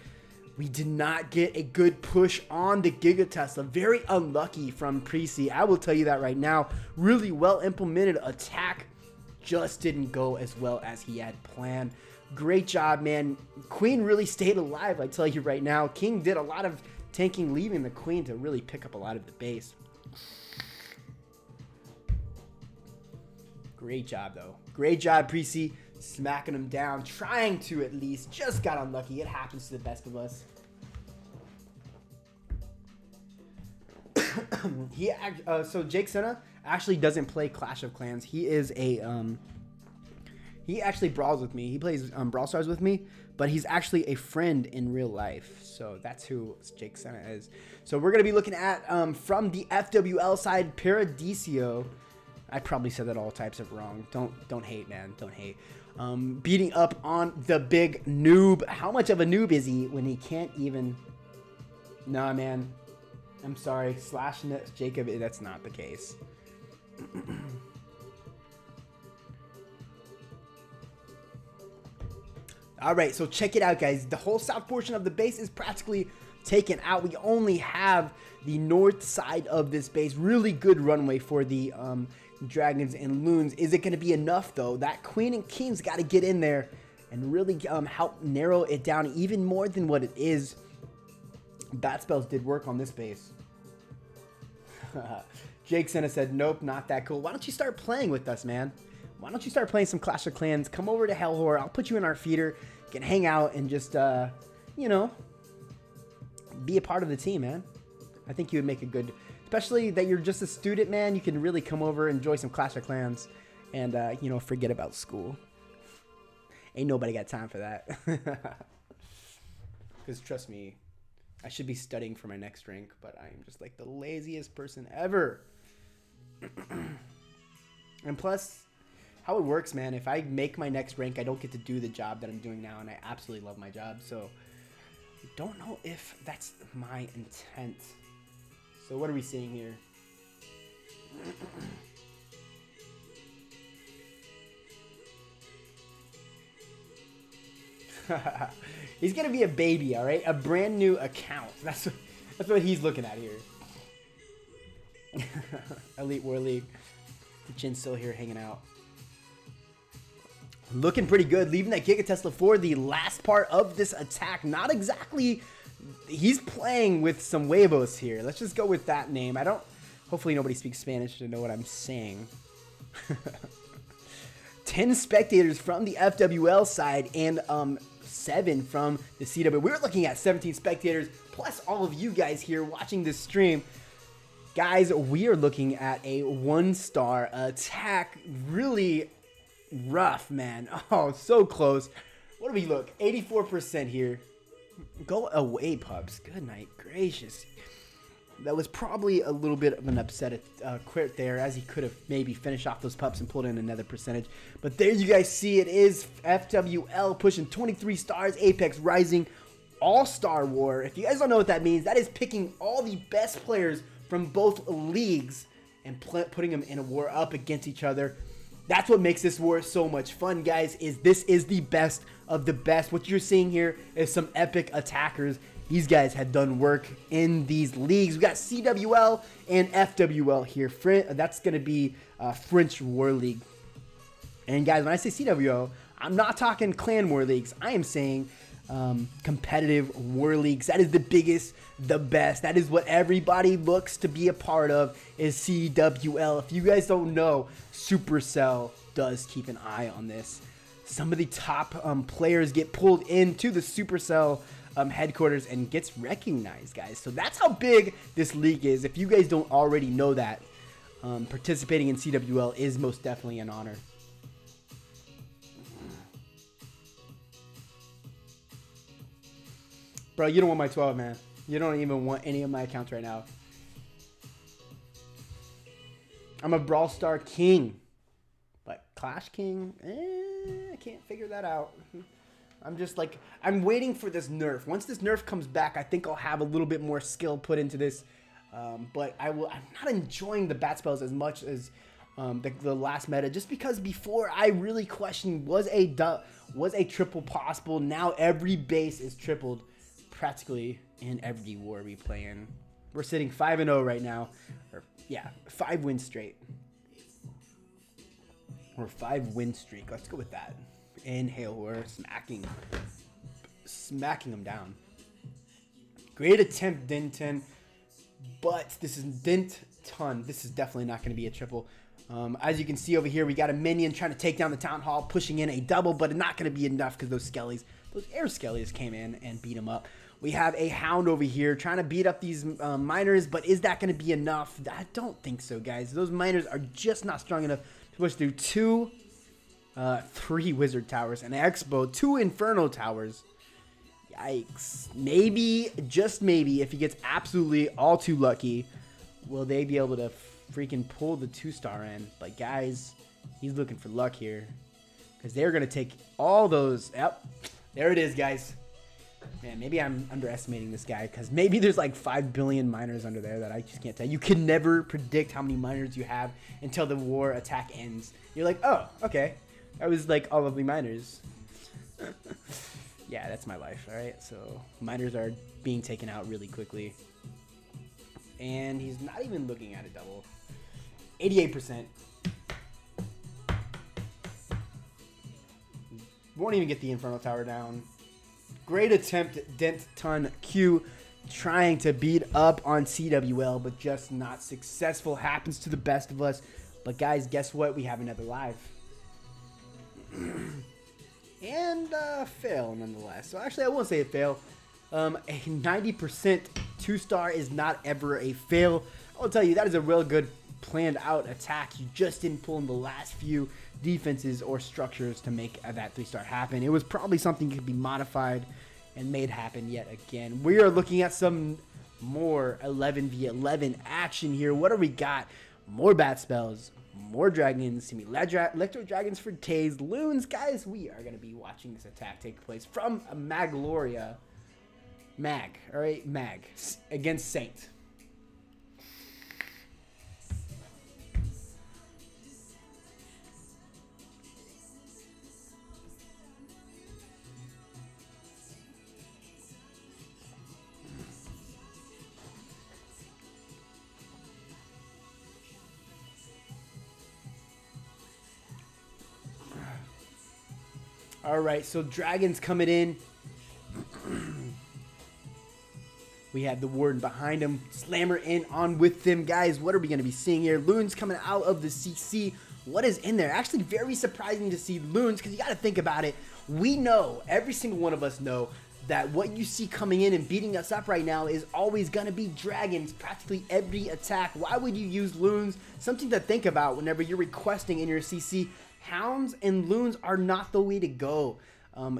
We did not get a good push on the Giga Tesla. Very unlucky from Precy. I will tell you that right now. Really well implemented attack. Just didn't go as well as he had planned. Great job, man. Queen really stayed alive, I tell you right now. King did a lot of tanking, leaving the Queen to really pick up a lot of the base. Great job, though. Great job, Precy. Smacking him down. Trying to, at least. Just got unlucky. It happens to the best of us. So Jake Senna actually doesn't play Clash of Clans. He is a he actually brawls with me. He plays Brawl Stars with me, but he's actually a friend in real life. So that's who Jake Senna is. So we're gonna be looking at from the FWL side, Paradiso. I probably said that all types of wrong. Don't hate, man. Don't hate. Beating up on the big noob. How much of a noob is he when he can't even? Nah, man. I'm sorry. Slash Jacob. That's not the case. All right, so check it out, guys. The whole south portion of the base is practically taken out. We only have the north side of this base. Really good runway for the dragons and loons. Is it going to be enough, though? That queen and king's got to get in there and really help narrow it down even more than what it is. Bat spells did work on this base. Jake Senna said, nope, not that cool. Why don't you start playing with us, man? Why don't you start playing some Clash of Clans? Come over to Hellhore. I'll put you in our feeder. Can hang out and just, you know, be a part of the team, man. I think you would make a good, especially that you're just a student, man. You can really come over, enjoy some Clash of Clans, and, you know, forget about school. Ain't nobody got time for that. Because trust me, I should be studying for my next rank, but I am just like the laziest person ever. And plus, how it works, man, if I make my next rank, I don't get to do the job that I'm doing now, and I absolutely love my job, so I don't know if that's my intent. So what are we seeing here? He's gonna be a baby, all right? A brand new account. That's what he's looking at here. Elite War League. Jin's still here hanging out. Looking pretty good. Leaving that Giga Tesla for the last part of this attack. Not exactly. He's playing with some huevos here. Let's just go with that name. Hopefully nobody speaks Spanish to know what I'm saying. 10 spectators from the FWL side and 7 from the CW. We're looking at 17 spectators plus all of you guys here watching this stream. Guys, we are looking at a 1-star attack. Really rough, man. Oh, so close. What do we look? 84% here. Go away, pups. Good night gracious. That was probably a little bit of an upset quit there, as he could have maybe finished off those pups and pulled in another percentage. But there you guys see it is FWL pushing 23 stars, Apex Rising, All-Star War. If you guys don't know what that means, that is picking all the best players from both leagues and putting them in a war up against each other. That's what makes this war so much fun, guys, is this is the best of the best. What you're seeing here is some epic attackers. These guys have done work in these leagues. We got CWL and FWL here. That's going to be French War League. And guys, when I say CWL, I'm not talking clan war leagues. I am saying competitive war leagues. That is the biggest, the best. That is what everybody looks to be a part of, is CWL. If you guys don't know, Supercell does keep an eye on this. Some of the top players get pulled into the Supercell headquarters and gets recognized, guys. So that's how big this league is. If you guys don't already know that, participating in CWL is most definitely an honor. Bro, you don't want my 12, man. You don't even want any of my accounts right now. I'm a Brawl Star King. But Clash King, I can't figure that out. I'm just like, I'm waiting for this nerf. Once this nerf comes back, I think I'll have a little bit more skill put into this. But I'm not enjoying the bat spells as much as the last meta, just because before I really questioned, was a triple possible? Now every base is tripled practically in every war we play in. We're sitting 5-0 right now, or yeah, 5 wins straight. Or 5 win streak. Let's go with that. Inhale, we're smacking them down. Great attempt, Dinton. But this is Dinton. This is definitely not going to be a triple. As you can see over here, we got a minion trying to take down the town hall, pushing in a double, but not going to be enough because those air skellies came in and beat him up. We have a hound over here trying to beat up these miners, but is that going to be enough? I don't think so, guys. Those miners are just not strong enough to push through 3 wizard towers, an expo, 2 inferno towers. Yikes. Maybe, just maybe, if he gets absolutely all too lucky, will they be able to freaking pull the 2-star in? But guys, he's looking for luck here, because they're going to take all those. Yep, there it is, guys. Man, maybe I'm underestimating this guy, because maybe there's like 5 billion miners under there that I just can't tell. You can never predict how many miners you have until the war attack ends. You're like, oh, okay. That was like all of the miners. Yeah, that's my life, all right? So miners are being taken out really quickly. And he's not even looking at a double. 88%. Won't even get the Inferno Tower down. Great attempt, Dent Ton Q, trying to beat up on CWL, but just not successful. Happens to the best of us. But guys, guess what? We have another live. And fail nonetheless. So actually, I won't say a fail. A 90% 2-star is not ever a fail. I'll tell you, that is a real good planned out attack. You just didn't pull in the last few defenses or structures to make that 3-star happen. It was probably something that could be modified and made happen yet again. We are looking at some more 11v11 action here. What do we got? More bat spells, more dragons, electro dragons for Taze, loons. Guys, we are going to be watching this attack take place from Magloria. Mag, all right, Mag against Saint. All right, so dragons coming in. We have the warden behind him. Slammer in on with them. Guys, what are we going to be seeing here? Loons coming out of the CC. What is in there? Actually, very surprising to see loons, because you got to think about it. We know, every single one of us know, that what you see coming in and beating us up right now is always going to be dragons. Practically every attack. Why would you use loons? Something to think about whenever you're requesting in your CC. Hounds and loons are not the way to go.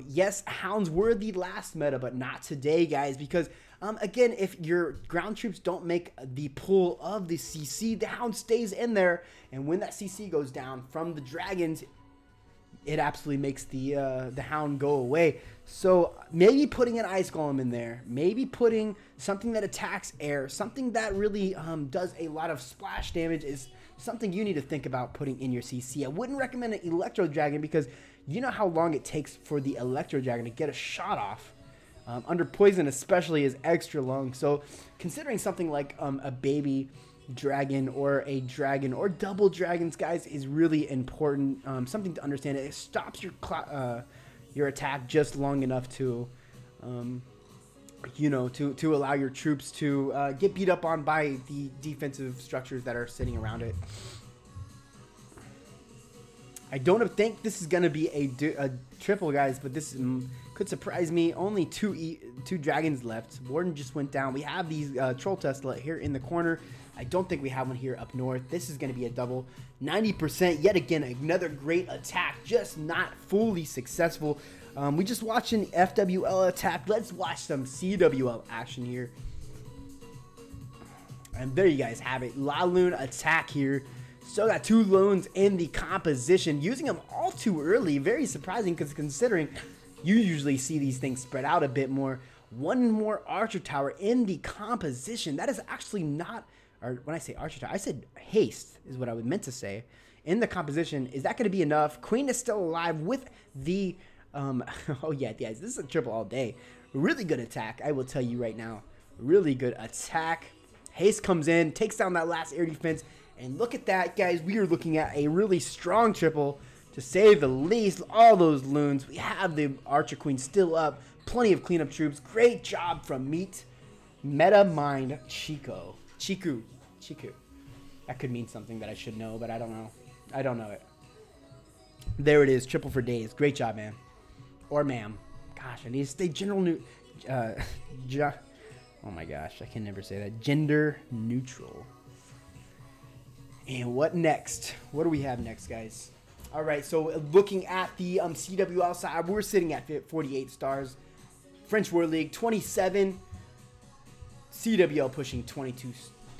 Yes, hounds were the last meta, but not today, guys, because again, if your ground troops don't make the pull of the CC, the hound stays in there, and when that CC goes down from the dragons, it absolutely makes the hound go away. So maybe putting an ice golem in there, maybe putting something that attacks air, something that really does a lot of splash damage is something you need to think about putting in your CC. I wouldn't recommend an electro dragon, because you know how long it takes for the electro dragon to get a shot off. Under poison especially is extra long. So considering something like a baby dragon or a dragon or double dragons, guys, is really important. Something to understand. It stops your attack just long enough to you know, to allow your troops to get beat up on by the defensive structures that are sitting around it. I don't think this is going to be a triple, guys, but this could surprise me. Only two dragons left. Warden just went down. We have these Troll Tesla here in the corner. I don't think we have one here up north. This is going to be a double. 90%. Yet again, another great attack. Just not fully successful. We just watched an FWL attack. Let's watch some CWL action here. And there you guys have it. La Loon attack here. Still got 2 loons in the composition. Using them all too early. Very surprising, because considering you usually see these things spread out a bit more. 1 more archer tower in the composition. That is actually not, or when I say archer tower, I said haste is what I meant to say. In the composition, is that going to be enough? Queen is still alive with the, oh yeah, guys, this is a triple all day. Really good attack, I will tell you right now. Really good attack. Haste comes in, takes down that last air defense. And look at that, guys. We are looking at a really strong triple, to say the least. All those loons. We have the Archer Queen still up. Plenty of cleanup troops. Great job from Meta Mind Chiku. That could mean something that I should know, but I don't know. I don't know it. There it is. Triple for days. Great job, man. Or ma'am. Gosh, I need to stay oh my gosh, I can never say that. Gender neutral. And what next? What do we have next, guys? All right, so looking at the CWL side, we're sitting at 48 stars. French World League, 27. CWL pushing 22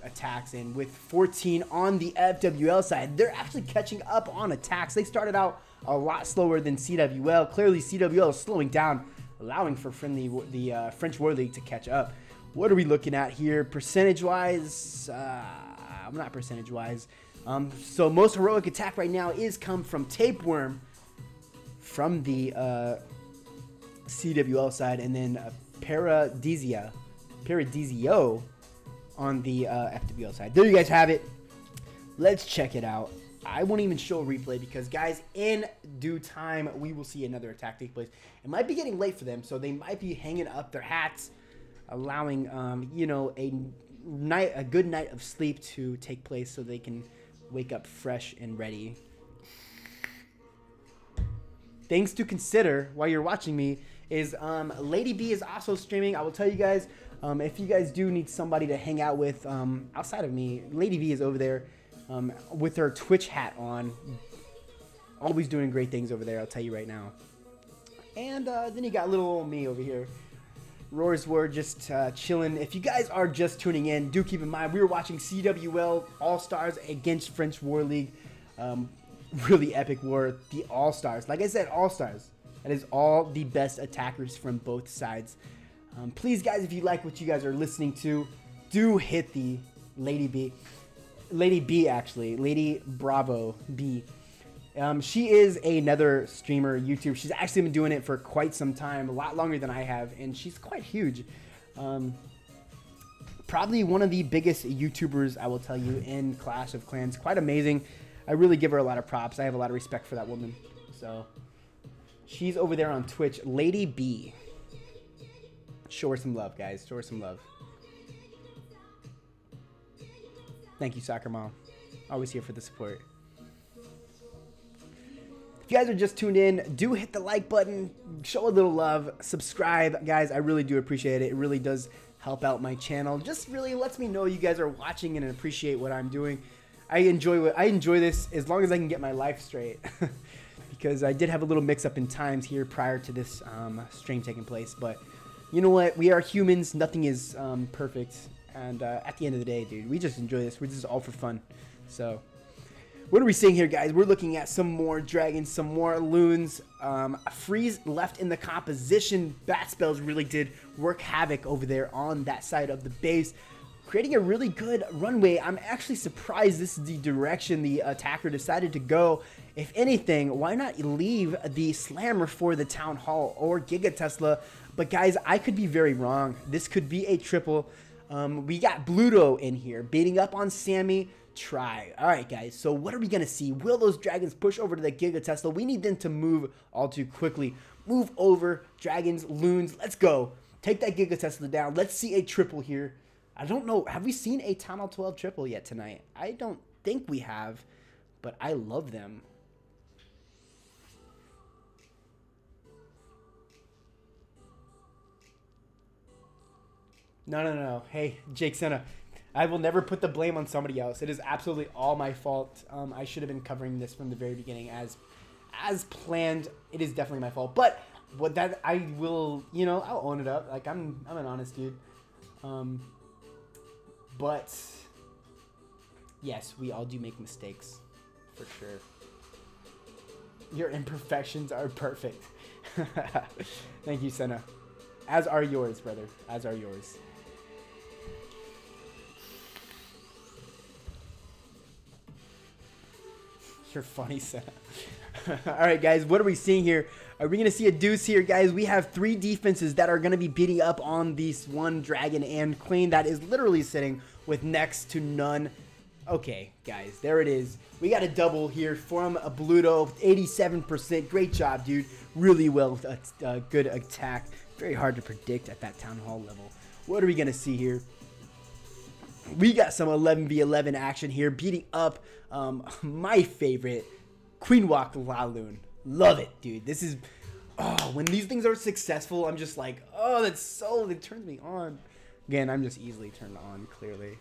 attacks, and with 14 on the FWL side, they're actually catching up on attacks. They started out a lot slower than CWL. Clearly, CWL is slowing down, allowing for the French World League to catch up. What are we looking at here? Percentage-wise, not percentage-wise. So most heroic attack right now is come from Tapeworm from the CWL side, and then Paradisio on the FWL side. There you guys have it. Let's check it out. I won't even show a replay because, guys, in due time, we will see another attack take place. It might be getting late for them, so they might be hanging up their hats, allowing, you know, a good night of sleep to take place so they can wake up fresh and ready. Things to consider while you're watching me is Lady B is also streaming. I will tell you guys, if you guys do need somebody to hang out with outside of me, Lady B is over there with her Twitch hat on. Always doing great things over there, I'll tell you right now. And then you got little old me over here. Roars were just chilling. If you guys are just tuning in, do keep in mind we were watching CWL All-Stars against French War League. Really epic war. The All-Stars. Like I said, All-Stars. That is all the best attackers from both sides. Please, guys, if you like what you guys are listening to, do hit the Lady B. Lady B, actually. Lady Bravo B. She is another streamer, YouTuber. She's actually been doing it for quite some time, a lot longer than I have, and she's quite huge. Probably one of the biggest YouTubers, I will tell you, in Clash of Clans. Quite amazing. I really give her a lot of props. I have a lot of respect for that woman. So, she's over there on Twitch, Lady B. Show her some love, guys. Show her some love. Thank you, Soccer Mom. Always here for the support. If you guys are just tuned in, do hit the like button, show a little love, subscribe, guys. I really do appreciate it. It really does help out my channel. Just really lets me know you guys are watching and appreciate what I'm doing. I enjoy this as long as I can get my life straight, because I did have a little mix-up in times here prior to this stream taking place. But you know what? We are humans. Nothing is perfect. And at the end of the day, dude, we just enjoy this. We're just all for fun. So. What are we seeing here, guys? We're looking at some more dragons, some more loons. A freeze left in the composition. Bat spells really did work havoc over there on that side of the base, creating a really good runway. I'm actually surprised this is the direction the attacker decided to go. If anything, why not leave the slammer for the town hall or Giga Tesla? But guys, I could be very wrong. This could be a triple. We got Bluto in here, beating up on Sammy. Try. All right, guys. So what are we going to see? Will those dragons push over to the Giga Tesla? We need them to move all too quickly. Move over, dragons, loons. Let's go. Take that Giga Tesla down. Let's see a triple here. I don't know. Have we seen a Town Hall 12 triple yet tonight? I don't think we have, but I love them. No. Hey, Jake Senna. I will never put the blame on somebody else. It is absolutely all my fault. I should have been covering this from the very beginning as planned. It is definitely my fault. But what that I will, you know, I'll own it up. Like I'm an honest dude. But yes, we all do make mistakes, for sure. Your imperfections are perfect. Thank you, Senna. As are yours, brother. As are yours. You're funny, Senna. Alright, guys, what are we seeing here? Are we going to see a deuce here, guys? We have 3 defenses that are going to be beating up on this one dragon and queen that is literally sitting with next to none. Okay, guys, there it is. We got a double here from a Bluto, 87%. Great job, dude. Really well, good attack. Very hard to predict at that Town Hall level. What are we going to see here? we got some 11v11 action here, beating up my favorite, Queen Walk Laloon. Love it, dude. This is, oh, when these things are successful, I'm just like, oh, that's so, it turns me on. Again, I'm just easily turned on, clearly.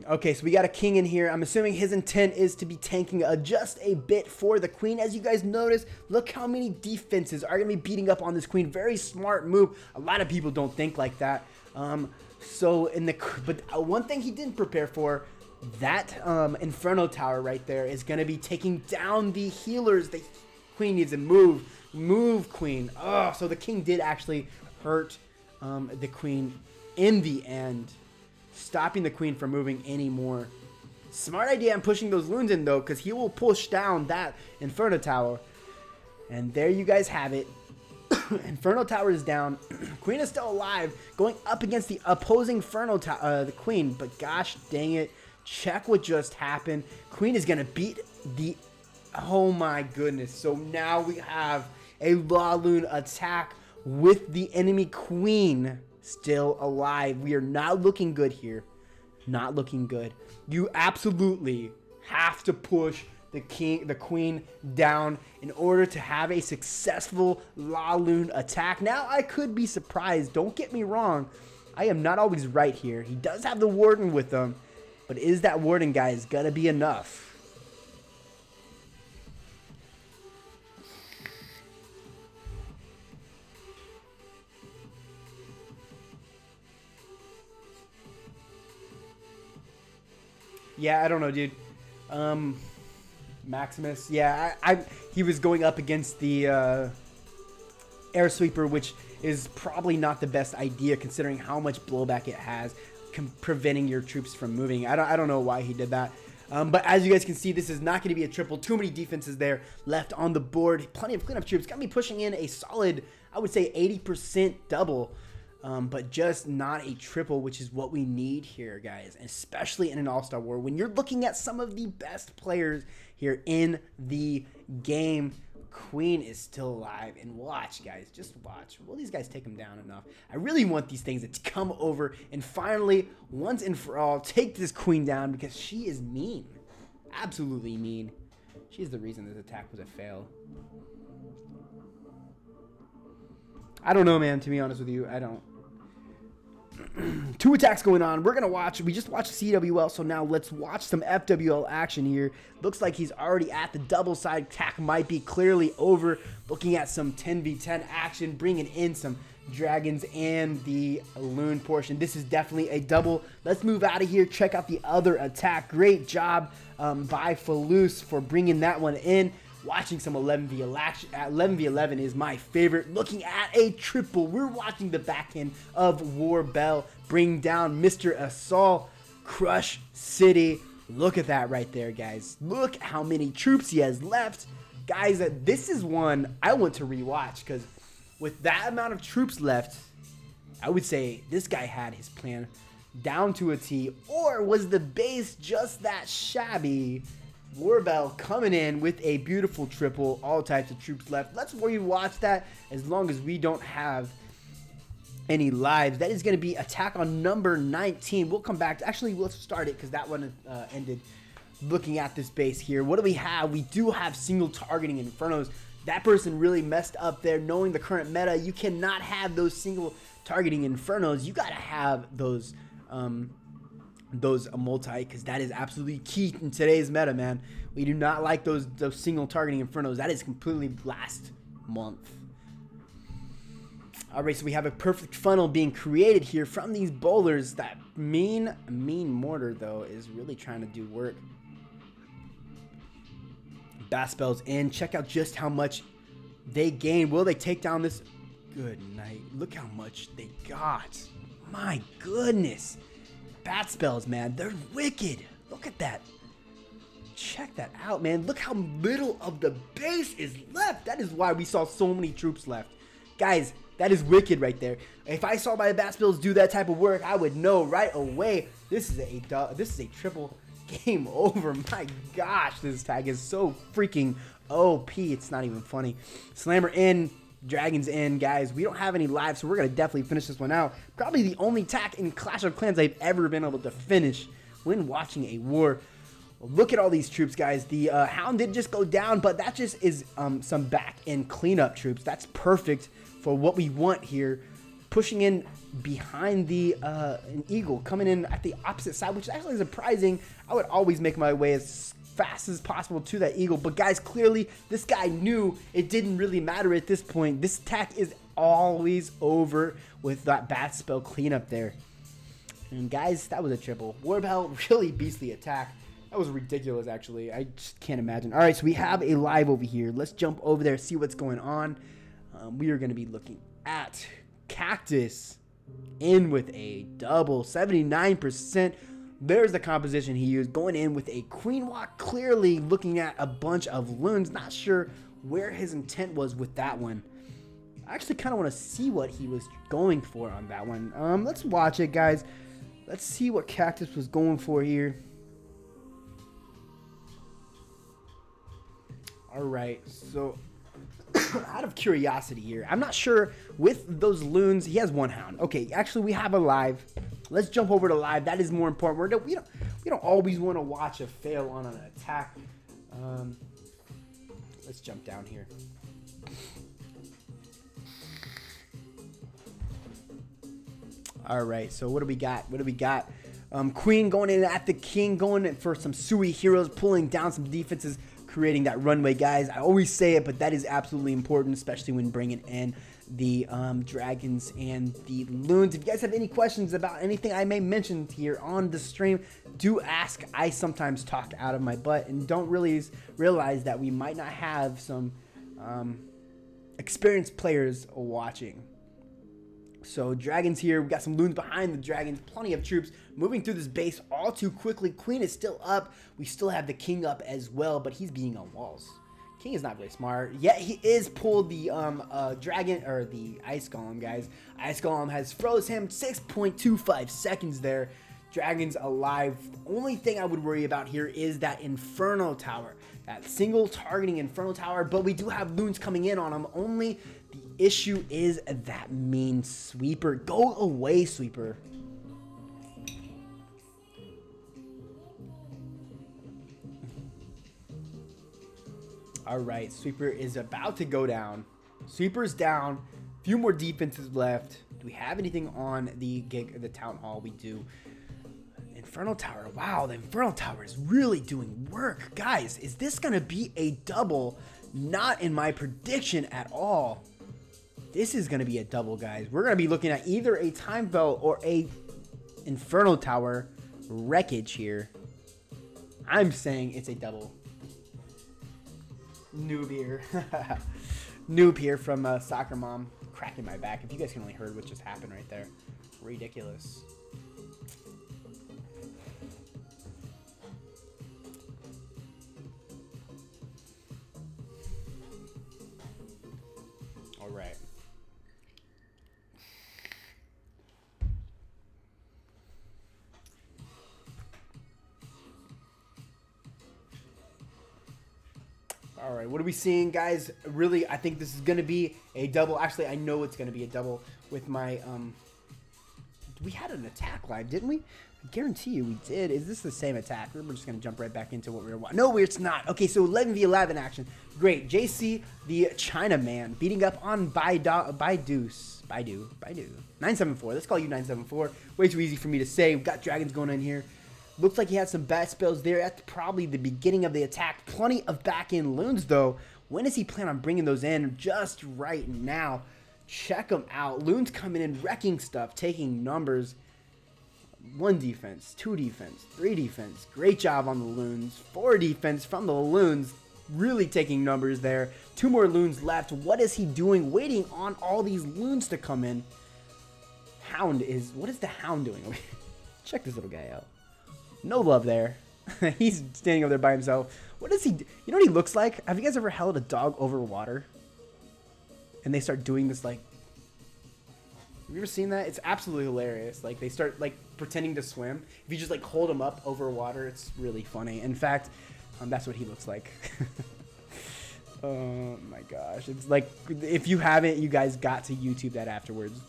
Okay, so we got a king in here. I'm assuming his intent is to be tanking just a bit for the queen. As you guys notice, look how many defenses are going to be beating up on this queen. Very smart move. A lot of people don't think like that. But one thing he didn't prepare for, that Inferno Tower right there is going to be taking down the healers. The queen needs to move. Move, queen. Oh, so the king did actually hurt the queen in the end, stopping the queen from moving anymore. Smart idea on pushing those loons in, though, because he will push down that Inferno Tower. And there you guys have it. Inferno Tower is down. Queen is still alive, going up against the opposing Inferno Tower, the queen. But gosh dang it. Check what just happened. Queen is going to beat the... Oh my goodness. So now we have a Laloon attack with the enemy queen still alive. We are not looking good here. Not looking good. You absolutely have to push the queen down in order to have a successful Laloon attack. Now, I could be surprised. Don't get me wrong. I am not always right here. He does have the warden with him. But is that warden, guys, gonna be enough? Yeah, I don't know, dude. Maximus. Yeah, he was going up against the air sweeper, which is probably not the best idea considering how much blowback it has, preventing your troops from moving. I don't know why he did that. But as you guys can see, this is not going to be a triple. Too many defenses there left on the board. Plenty of cleanup troops. Got me pushing in a solid, I would say, 80% double. But just not a triple, which is what we need here, guys, especially in an all-star war. When you're looking at some of the best players here in the game, Queen is still alive. And watch, guys, just watch. Will these guys take him down enough? I really want these things to come over and finally, once and for all, take this Queen down because she is mean. Absolutely mean. She's the reason this attack was a fail. I don't know, man, to be honest with you. I don't. Two attacks going on. We're going to watch. We just watched CWL, so now let's watch some FWL action here. Looks like he's already at the double side. Attack might be clearly over. Looking at some 10v10 action, bringing in some dragons and the loon portion. This is definitely a double. Let's move out of here. Check out the other attack. Great job by Falus for bringing that one in. Watching some 11v11 is my favorite. Looking at a triple. We're watching the backhand of Warbell bring down Mr. Assault, crush City. Look at that right there, guys. Look how many troops he has left. Guys, this is one I want to rewatch because with that amount of troops left, I would say this guy had his plan down to a T. Or was the base just that shabby? Warbell coming in with a beautiful triple, all types of troops left. Let's rewatch that as long as we don't have any lives. That is going to be attack on number 19. We'll come back. Actually, let's start it because that one ended. Looking at this base here, what do we have? We do have single targeting Infernos. That person really messed up there. Knowing the current meta, you cannot have those single targeting Infernos. You got to have those multi, because that is absolutely key in today's meta, man. We do not like those single targeting Infernos. That is completely last month. Alright, so we have a perfect funnel being created here from these bowlers. That mean mortar, though, is really trying to do work. Bat spells in. Check out just how much they gain. Will they take down this? Good night. Look how much they got. My goodness. Bat spells, man, they're wicked. Look at that. Check that out, man. Look how little of the base is left. That is why we saw so many troops left. Guys, that is wicked right there. If I saw my bat spells do that type of work, I would know right away. This is a triple. Game over. My gosh, this tag is so freaking OP. It's not even funny. Slammer in. Dragons in, guys. We don't have any lives, so we're going to definitely finish this one out. Probably the only attack in Clash of Clans I've ever been able to finish when watching a war. Look at all these troops, guys. The Hound did just go down, but that just is some back-end cleanup troops. That's perfect for what we want here. Pushing in behind the an Eagle, coming in at the opposite side, which is actually surprising. I would always make my way as fast as possible to that Eagle, but guys, clearly this guy knew it didn't really matter at this point. This attack is always over with that bat spell cleanup there. And guys, that was a triple. Warbell, really beastly attack. That was ridiculous, actually. I just can't imagine. All right, so we have a live over here. Let's jump over there, see what's going on. We are going to be looking at Cactus in with a double, 79%. There's the composition he used, going in with a Queen Walk, clearly looking at a bunch of loons. Not sure where his intent was with that one. I actually kind of want to see what he was going for on that one. Let's watch it, guys. Let's see what Cactus was going for here. All right, so out of curiosity here, I'm not sure with those loons. He has one Hound. Okay, actually we have a live. Let's jump over to live. That is more important. We don't always want to watch a fail on an attack. Let's jump down here. All right, so what do we got? What do we got? Queen going in at the King, going in for some Sui heroes, pulling down some defenses, creating that runway, guys. I always say it, but that is absolutely important, especially when bringing in the dragons and the loons. If you guys have any questions about anything I may mention here on the stream, do ask. I sometimes talk out of my butt and don't really realize that we might not have some experienced players watching. So dragons here, we got some loons behind the dragons, plenty of troops moving through this base all too quickly. Queen is still up. We still have the King up as well, but he's being on walls. King is not very smart. Yet he is pulled the dragon, or the Ice Golem, guys. Ice Golem has froze him 6.25 seconds there. Dragon's alive. Only thing I would worry about here is that Inferno Tower. That single targeting Inferno Tower, but we do have loons coming in on him. Only the issue is that mean Sweeper. Go away, Sweeper. All right, Sweeper is about to go down. Sweeper's down. Few more defenses left. Do we have anything on the town hall? We do. Inferno Tower. Wow, the Inferno Tower is really doing work. Guys, is this going to be a double? Not in my prediction at all. This is going to be a double, guys. We're going to be looking at either a Time Belt or a Inferno Tower wreckage here. I'm saying it's a double. Noob here. Noob here from Soccer Mom. Cracking my back. If you guys can only heard what just happened right there. Ridiculous. All right. All right, what are we seeing, guys? Really, I think this is going to be a double. Actually, I know it's going to be a double with my, we had an attack live, didn't we? I guarantee you we did. Is this the same attack? We're just going to jump right back into what we were watching. No, it's not. Okay, so 11v11 action. Great. JC, the Chinaman, beating up on Baidu. 974. Let's call you 974. Way too easy for me to say. We've got dragons going in here. Looks like he had some bad spells there at probably the beginning of the attack. Plenty of back-end loons, though. When does he plan on bringing those in? Just right now. Check them out. Loons coming in, wrecking stuff, taking numbers. 1 defense, 2 defense, 3 defense. Great job on the loons. 4 defense from the loons. Really taking numbers there. 2 more loons left. What is he doing? Waiting on all these loons to come in. Hound is... What is the Hound doing? Check this little guy out. No love there. He's standing over there by himself. What does he do? You know what he looks like? Have you guys ever held a dog over water? And they start doing this, like... Have you ever seen that? It's absolutely hilarious. Like, they start, like, pretending to swim. If you just, like, hold them up over water, it's really funny. In fact, that's what he looks like. Oh my gosh. It's like, if you haven't, you guys got to YouTube that afterwards.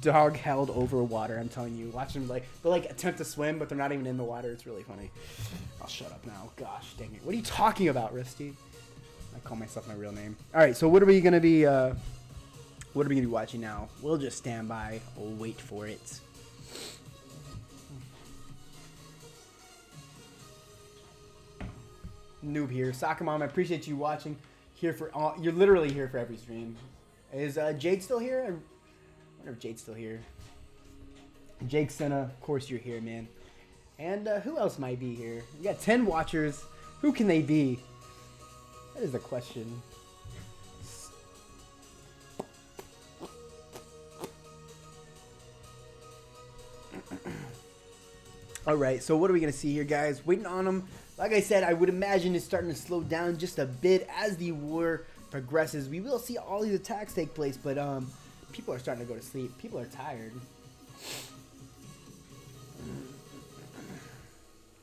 Dog held over water. I'm telling you. Watch them they'll attempt to swim, but they're not even in the water. It's really funny. I'll shut up now. Gosh dang it. What are you talking about, Risty? I call myself my real name. All right. So what are we going to be, watching now? We'll just stand by. We'll wait for it. Noob here. Soccer Mom, I appreciate you watching. Here for all, you're literally here for every stream. Is Jade still here? I wonder if Jade's still here. Jake Senna, of course you're here, man. And who else might be here? We got 10 watchers. Who can they be? That is the question. All right, so what are we going to see here, guys? Waiting on them. Like I said, I would imagine it's starting to slow down just a bit as the war progresses. We will see all these attacks take place, but people are starting to go to sleep. People are tired.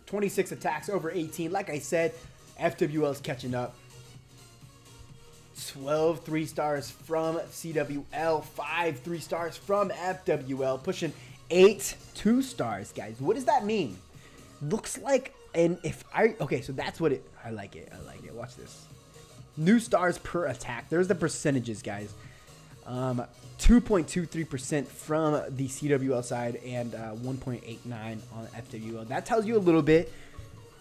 26 attacks over 18. Like I said, FWL is catching up. 12 3-stars from CWL, 5 3-stars from FWL, pushing 8 2-stars, guys. What does that mean? Looks like, and if I, okay, so that's what it, I like it. Watch this. New stars per attack. There's the percentages, guys. 2.23% from the CWL side and 1.89 on FWL. That tells you a little bit.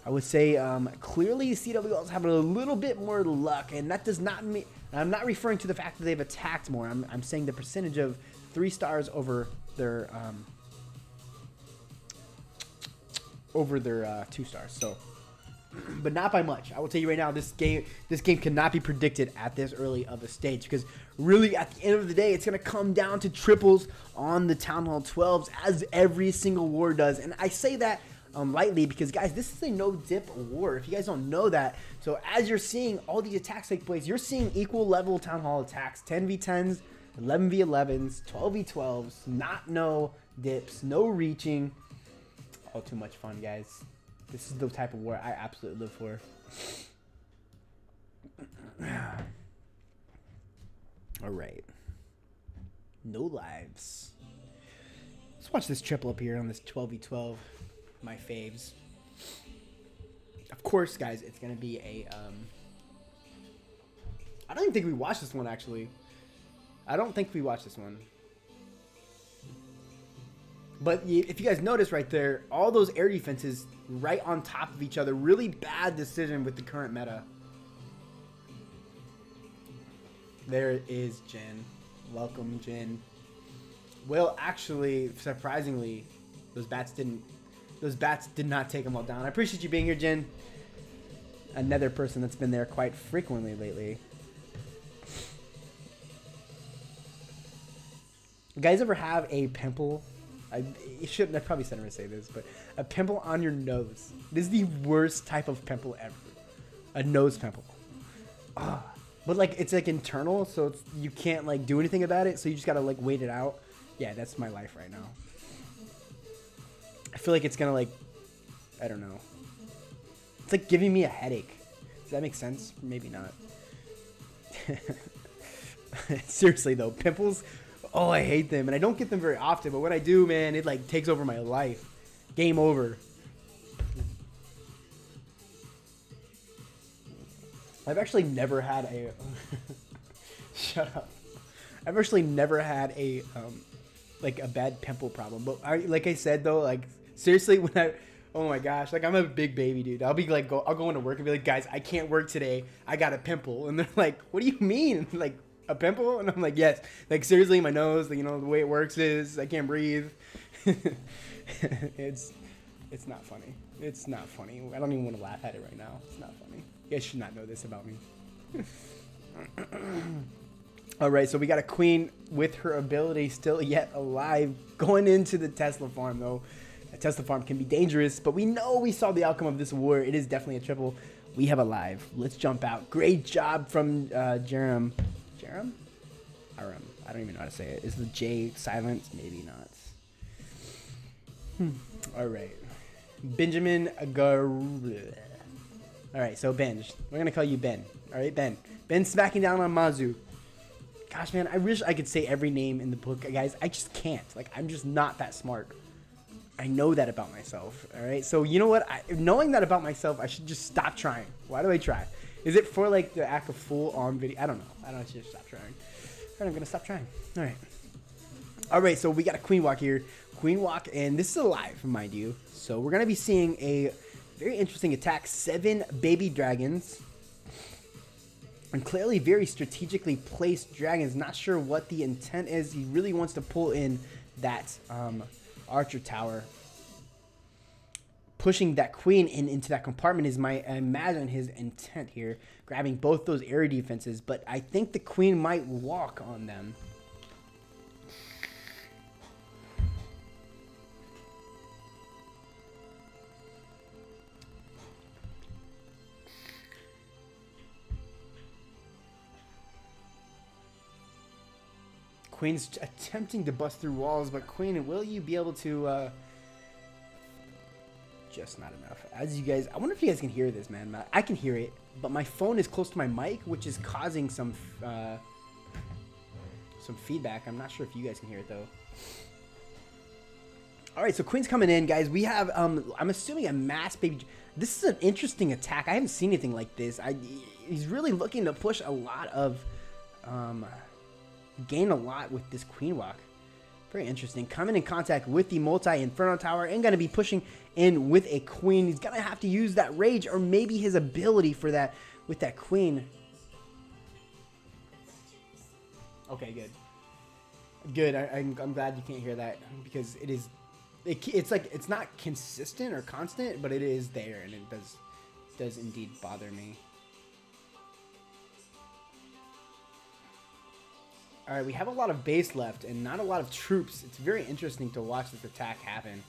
I would say clearly CWL is having a little bit more luck, and that does not mean, I'm not referring to the fact that they've attacked more. I'm saying the percentage of 3 stars over their 2 stars. So, but not by much. I will tell you right now, this game cannot be predicted at this early of a stage, because really at the end of the day, it's going to come down to triples on the Town Hall 12s, as every single war does. And I say that lightly because, guys, this is a no-dip war, if you guys don't know that. So as you're seeing all these attacks take place, you're seeing equal level Town Hall attacks, 10v10s, 11v11s, 12v12s, not no dips, no reaching. All too much fun, guys. This is the type of war I absolutely live for. All right. No lives. Let's watch this triple up here on this 12v12. My faves. Of course, guys, it's going to be a... I don't even think we watched this one, actually. I don't think we watched this one. But if you guys notice right there, all those air defenses right on top of each other. Really bad decision with the current meta. There is Jin. Welcome, Jin. Well, actually, surprisingly, those bats did not take them all down. I appreciate you being here, Jin. Another person that's been there quite frequently lately. You guys ever have a pimple? I probably shouldn't ever say this, but a pimple on your nose. This is the worst type of pimple ever. A nose pimple. Ah. But like it's like internal, so it's, you can't like do anything about it, so you just gotta like wait it out. Yeah, that's my life right now. I feel like it's gonna like, I don't know. It's like giving me a headache. Does that make sense? Maybe not. Seriously though, pimples, oh, I hate them, and I don't get them very often, but when I do, man, it like takes over my life. Game over. I've actually never had a shut up. I've actually never had a like a bad pimple problem, but like I said though, like seriously, when I, oh my gosh, like I'm a big baby, dude. I'll be like, I'll go into work and be like, guys, I can't work today. I got a pimple, and they're like, what do you mean, like a pimple? And I'm like, yes, like seriously, my nose, you know, the way it works is I can't breathe. It's not funny. It's not funny. I don't even want to laugh at it right now. It's not funny. You guys should not know this about me. All right, so we got a queen with her ability still yet alive going into the Tesla farm, though. A Tesla farm can be dangerous, but we know we saw the outcome of this war. It is definitely a triple. We have a live. Let's jump out. Great job from Jerem. Jerem? Aram. I don't even know how to say it. Is the J silent? Maybe not. All right. Benjamin Gar. All right, so Benj. We're going to call you Ben. All right, Ben. Ben smacking down on Mazu. Gosh, man, I wish I could say every name in the book, guys. I just can't. Like, I'm just not that smart. I know that about myself, all right? So, you know what? Knowing that about myself, I should just stop trying. Why do I try? Is it for, like, the act of full-on video? I don't know. I should stop trying. All right, I'm going to stop trying. All right. All right, so we got a Queen Walk here. Queen Walk, and this is alive, mind you. So we're going to be seeing a very interesting attack. 7 baby dragons. And clearly very strategically placed dragons. Not sure what the intent is. He really wants to pull in that archer tower. Pushing that queen into that compartment is I imagine his intent here. Grabbing both those area defenses. But I think the queen might walk on them. Queen's attempting to bust through walls, but Queen, will you be able to, just not enough. As you guys, I wonder if you guys can hear this, man. I can hear it, but my phone is close to my mic, which is causing some feedback. I'm not sure if you guys can hear it, though. All right, so Queen's coming in, guys. We have, I'm assuming a mass baby. This is an interesting attack. I haven't seen anything like this. He's really looking to push a lot of, gain a lot with this Queen Walk. Very interesting. Coming in contact with the multi-Inferno Tower and going to be pushing in with a Queen. He's going to have to use that Rage or maybe his ability for that with that Queen. Okay, good. Good. I'm glad you can't hear that because it's like it's not consistent or constant, but it is there and it does indeed bother me. All right, we have a lot of base left and not a lot of troops. It's very interesting to watch this attack happen.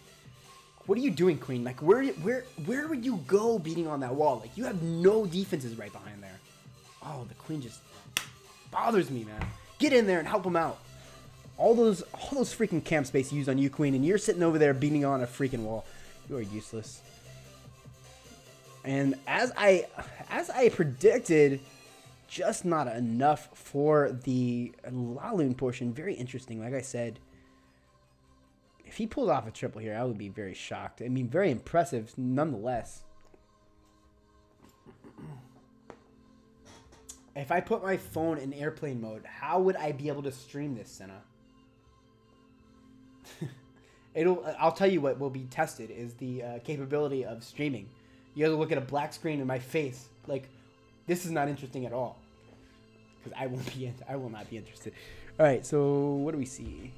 What are you doing, Queen? Like, where would you go beating on that wall? Like, you have no defenses right behind there. Oh, the Queen just bothers me, man. Get in there and help him out. All those freaking camp space used on you, Queen, and you're sitting over there beating on a freaking wall. You are useless. And as I predicted, just not enough for the Laloon portion. Very interesting. Like I said, if he pulled off a triple here, I would be very shocked. I mean, very impressive nonetheless. If I put my phone in airplane mode, how would I be able to stream this, Senna? I'll tell you what will be tested is the capability of streaming. You have to look at a black screen in my face. Like, this is not interesting at all. Because I will not be interested. All right, so what do we see?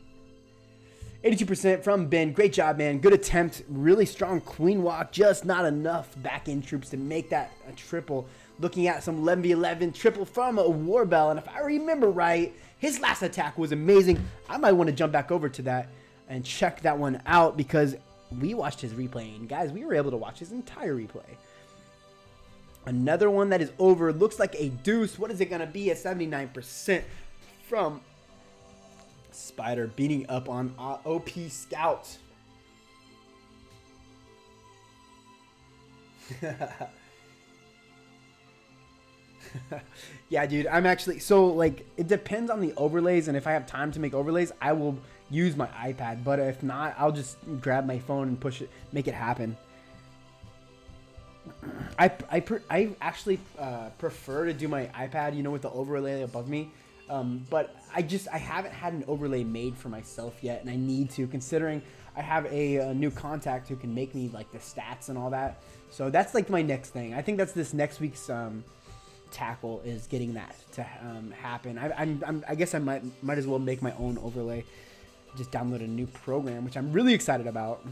82% from Ben. Great job, man. Good attempt. Really strong Queen Walk. Just not enough back-end troops to make that a triple. Looking at some 11v11 triple from a Warbell. And if I remember right, his last attack was amazing. I might want to jump back over to that and check that one out because we watched his replay. And guys, we were able to watch his entire replay. Another one that is over. Looks like a deuce. What is it going to be? At 79% from Spider beating up on OP Scout. Yeah, dude. I'm actually... So, like, it depends on the overlays. And if I have time to make overlays, I will use my iPad. But if not, I'll just grab my phone and push it, make it happen. I actually prefer to do my iPad, you know, with the overlay above me. But I haven't had an overlay made for myself yet, and I need to, considering I have a new contact who can make me like the stats and all that. So that's like my next thing. I think that's this next week's tackle is getting that to happen. I guess I might as well make my own overlay. Just download a new program, which I'm really excited about.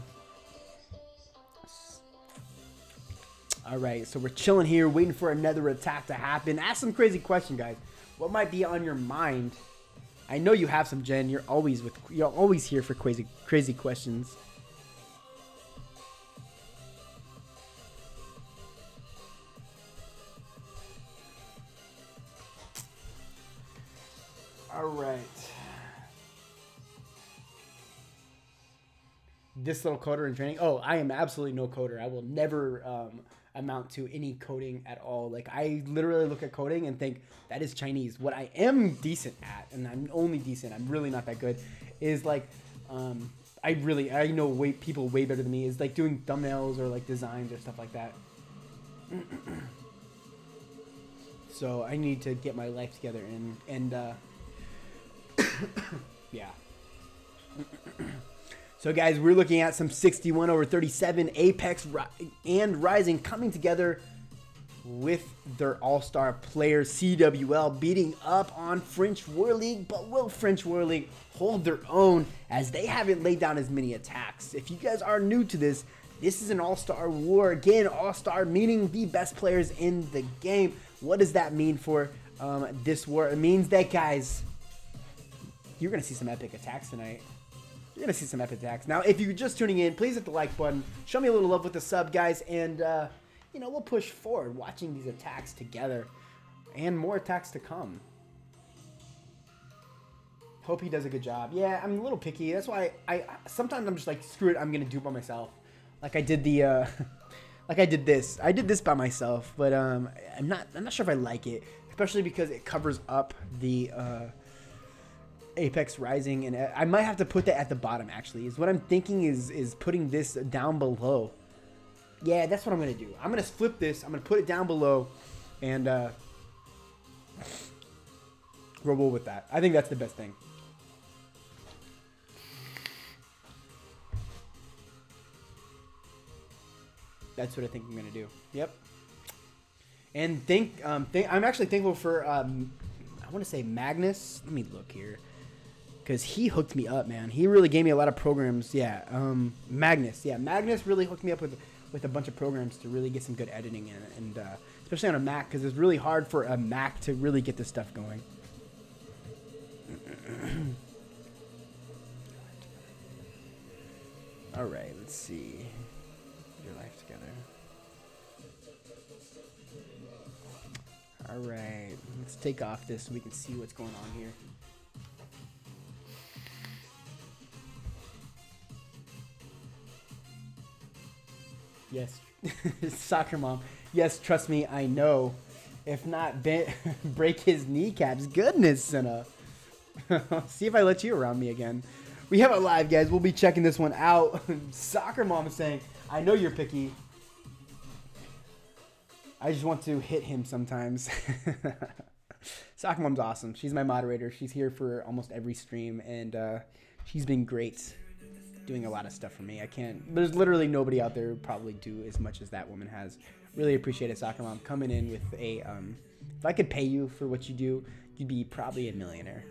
All right, so we're chilling here, waiting for another attack to happen. Ask some crazy question, guys. What might be on your mind? I know you have some, Jen. You're always here for crazy questions. All right. This little coder in training. Oh, I am absolutely no coder. I will never amount to any coding at all. Like, I literally look at coding and think that is Chinese. What I am decent at, and I'm only decent, I'm really not that good, is like I know people way better than me, is like doing thumbnails or like designs or stuff like that. So I need to get my life together and yeah. So guys, we're looking at some 61/37 Apex and Rising coming together with their all-star player CWL beating up on French War League. But will French War League hold their own, as they haven't laid down as many attacks? If you guys are new to this, this is an all-star war. Again, all-star meaning the best players in the game. What does that mean for this war? It means that, guys, you're going to see some epic attacks tonight. You're going to see some epic attacks. Now, if you're just tuning in, please hit the like button. Show me a little love with the sub, guys. And, you know, we'll push forward watching these attacks together. And more attacks to come. Hope he does a good job. Yeah, I'm a little picky. That's why sometimes I'm just like, screw it, I'm going to do it by myself. Like I did the... like I did this. I did this by myself. But I'm not sure if I like it. Especially because it covers up the... Apex Rising, and I might have to put that at the bottom. Actually, is what I'm thinking is putting this down below. Yeah, that's what I'm gonna do. I'm gonna flip this. I'm gonna put it down below, and roll with that. I think that's the best thing. That's what I think I'm gonna do. Yep. And I'm actually thankful for I want to say Magnus. Let me look here. Because he hooked me up, man. He really gave me a lot of programs. Yeah, Magnus. Yeah, Magnus really hooked me up with a bunch of programs to really get some good editing in it. And especially on a Mac, because it's really hard for a Mac to really get this stuff going. All right, let's see. Get your life together. All right, let's take off this so we can see what's going on here. Yes, soccer mom. Yes, trust me, I know. If not, break his kneecaps. Goodness, Senna. See if I let you around me again. We have it live, guys. We'll be checking this one out. Soccer mom is saying, I know you're picky. I just want to hit him sometimes. Soccer mom's awesome. She's my moderator. She's here for almost every stream, and she's been great. Doing a lot of stuff for me. There's literally nobody out there who probably do as much as that woman has. Really appreciate it, Soccer Mom, coming in with a, if I could pay you for what you do, you'd be probably a millionaire.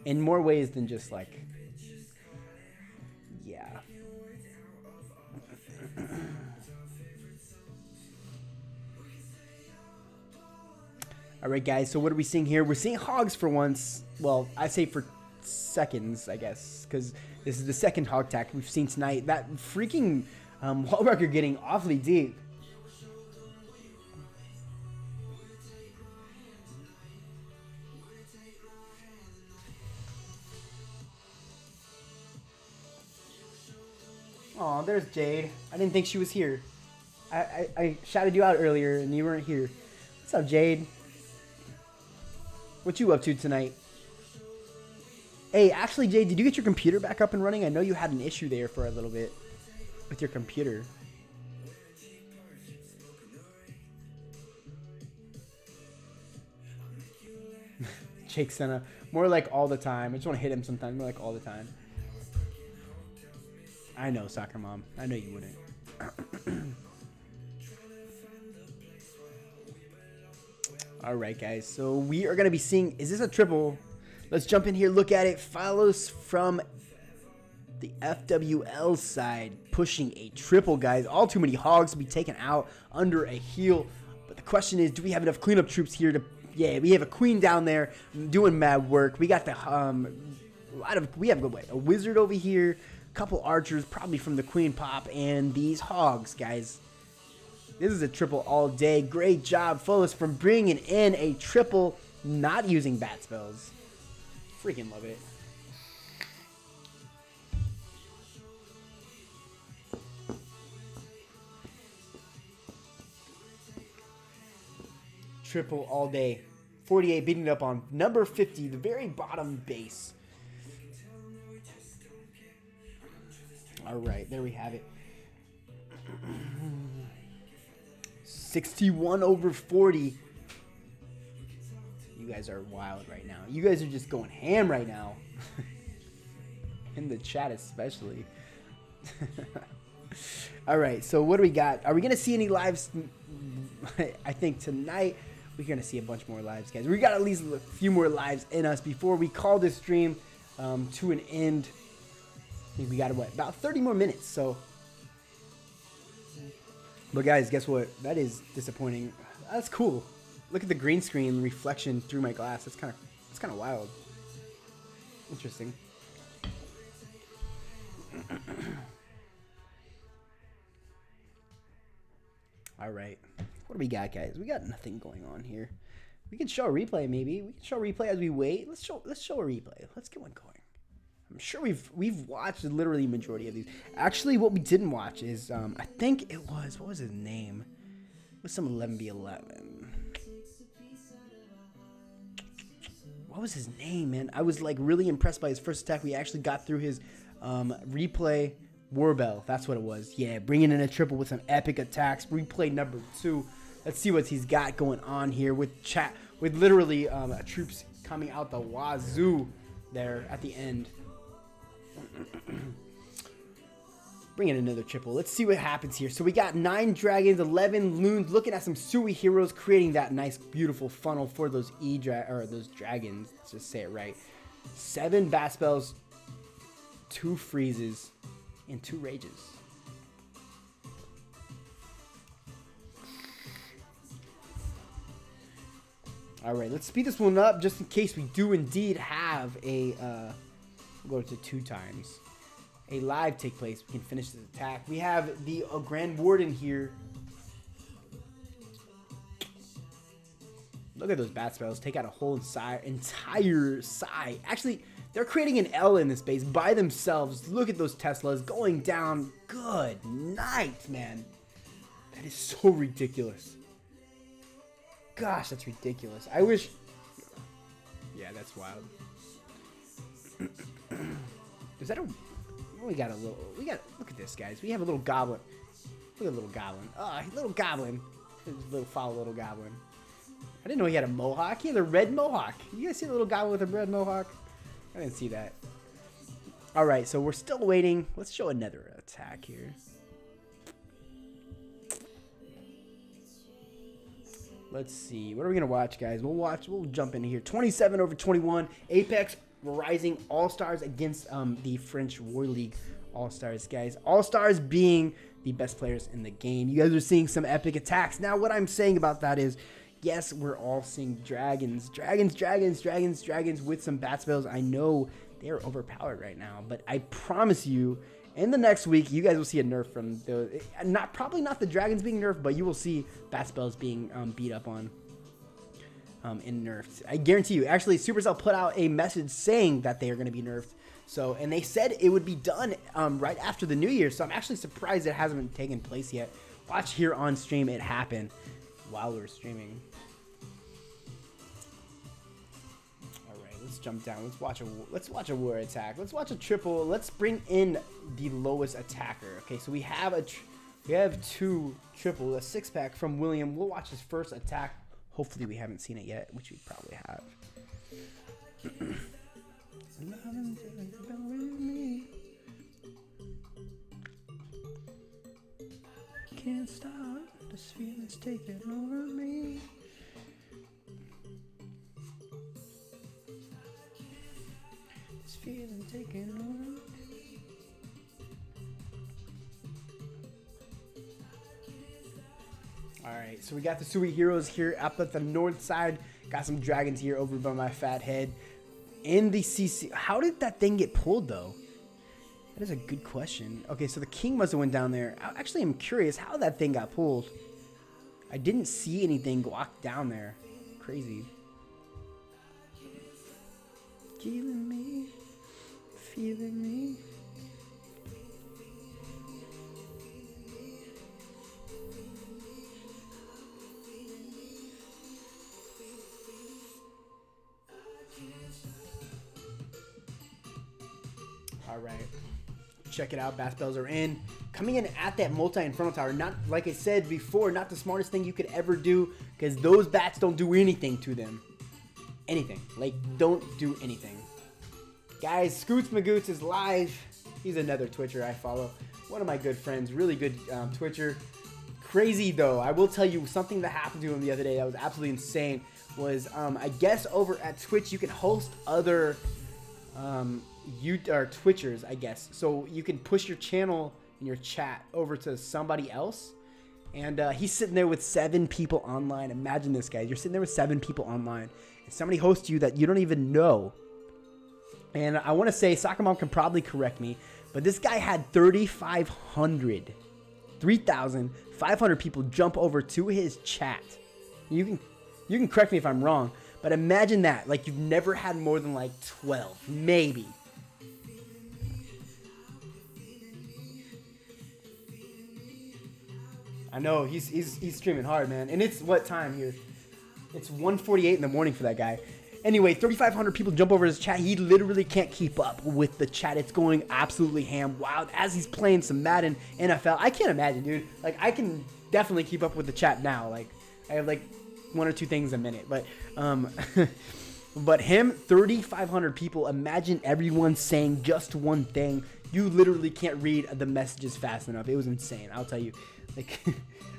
In more ways than just like, yeah. All right, guys, so what are we seeing here? We're seeing hogs for once. Well, I say for seconds, I guess, because this is the second hog tack we've seen tonight. That freaking wall record getting awfully deep. Aw, there's Jade. I didn't think she was here. I shouted you out earlier and you weren't here. What's up, Jade? What you up to tonight? Hey, actually, Jade, did you get your computer back up and running? I know you had an issue there for a little bit with your computer. Jake Senna. More like all the time. I just want to hit him sometimes. More like all the time. I know, Soccer Mom. I know you wouldn't. All right, guys. So we are going to be seeing... Is this a triple? Let's jump in here, look at it. Follows from the FWL side, pushing a triple, guys. All too many hogs to be taken out under a heal. But the question is, do we have enough cleanup troops here to... Yeah, we have a queen down there doing mad work. We got the we have a wizard over here, a couple archers, probably from the queen pop, and these hogs, guys. This is a triple all day. Great job, Fullest, from bringing in a triple, not using bat spells. Freaking love it. triple all day. 48 beating up on number 50, the very bottom base. All right, there we have it. 61 over 40. You guys are wild right now. You guys are just going ham right now. In the chat especially. All right, so what do we got? Are we going to see any lives? I think tonight we're going to see a bunch more lives, guys. We got at least a few more lives in us before we call this stream to an end. I think we got, what, about 30 more minutes, so. But guys, guess what? That is disappointing. That's cool. Look at the green screen reflection through my glass. That's kind of wild. Interesting. All right. What do we got, guys? We got nothing going on here. We can show a replay, maybe. We can show a replay as we wait. Let's show a replay. Let's get one going. I'm sure we've watched literally the majority of these. Actually, what we didn't watch is I think it was, what was his name? It was some 11v11. What was his name, man? I was like really impressed by his first attack. We actually got through his replay Warbell. That's what it was. Yeah, bringing in a triple with some epic attacks. Replay number 2. Let's see what he's got going on here with literally troops coming out the wazoo there at the end. Bring in another triple. Let's see what happens here. So we got 9 dragons, 11 loons, looking at some Sui heroes, creating that nice, beautiful funnel for those those dragons. Let's just say it right. 7 bat spells, 2 freezes, and 2 rages. All right, let's speed this one up just in case we do indeed have a. We'll go to 2 times. A live take place. We can finish this attack. We have the Grand Warden here. Look at those bat spells. Take out a whole entire side. Actually, they're creating an L in this base by themselves. Look at those Teslas going down. Good night, man. That is so ridiculous. Gosh, that's ridiculous. I wish... Yeah, that's wild. Is that a... We got a little... Look at this, guys. We have a little goblin. Look at a little goblin. Oh, little goblin. Little foul little goblin. I didn't know he had a mohawk. He had a red mohawk. You guys see the little goblin with a red mohawk? I didn't see that. All right, so we're still waiting. Let's show another attack here. Let's see. What are we going to watch, guys? We'll jump in here. 27 over 21. Apex Rising All-Stars against the French War League All-Stars, guys. All-Stars being the best players in the game. You guys are seeing some epic attacks. Now, what I'm saying about that is, yes, we're all seeing dragons. Dragons with some bat spells. I know they're overpowered right now, but I promise you, in the next week, you guys will see a nerf from the... Probably not the dragons being nerfed, but you will see bat spells being beat up on. And nerfed. I guarantee you. Actually, Supercell put out a message saying that they are going to be nerfed. So, and they said it would be done right after the new year. So I'm actually surprised it hasn't taken place yet. Watch here on stream it happen while we're streaming. All right, let's jump down. Let's watch a war attack. Let's watch a triple. Let's bring in the lowest attacker. Okay, so we have 2 triple, a 6-pack from William. We'll watch his first attack. Hopefully we haven't seen it yet, which we probably have. Can't stop, this feeling's taking over me. This feeling taking over me. Alright, so we got the Sui heroes here up at the north side. Got some dragons here over by my fat head. In the CC... How did that thing get pulled, though? That is a good question. Okay, so the king must have went down there. Actually, I'm curious how that thing got pulled. I didn't see anything walk down there. Crazy. Feeling me. Feeling me. All right. Check it out. Bat spells are in. Coming in at that multi-inferno tower. Not, like I said before, not the smartest thing you could ever do, because those bats don't do anything to them. Anything. Like, don't do anything. Guys, Scoots Magoots is live. He's another Twitcher I follow. One of my good friends. Really good Twitcher. Crazy, though. I will tell you something that happened to him the other day that was absolutely insane. Was, I guess over at Twitch, you can host other Twitchers, I guess. So you can push your channel and your chat over to somebody else. And he's sitting there with 7 people online. Imagine this, guys. You're sitting there with 7 people online. And somebody hosts you that you don't even know. And I want to say, Soccer Mom can probably correct me, but this guy had 3,500 people jump over to his chat. You can correct me if I'm wrong, but imagine that. Like, you've never had more than like 12, maybe. I know, he's streaming hard, man. And it's what time here? It's 1:48 in the morning for that guy. Anyway, 3,500 people jump over his chat. He literally can't keep up with the chat. It's going absolutely ham wild as he's playing some Madden NFL. I can't imagine, dude. Like, I can definitely keep up with the chat now. Like, I have like 1 or 2 things a minute. But but him, 3,500 people. Imagine everyone saying just one thing. You literally can't read the messages fast enough. It was insane. I'll tell you. Like,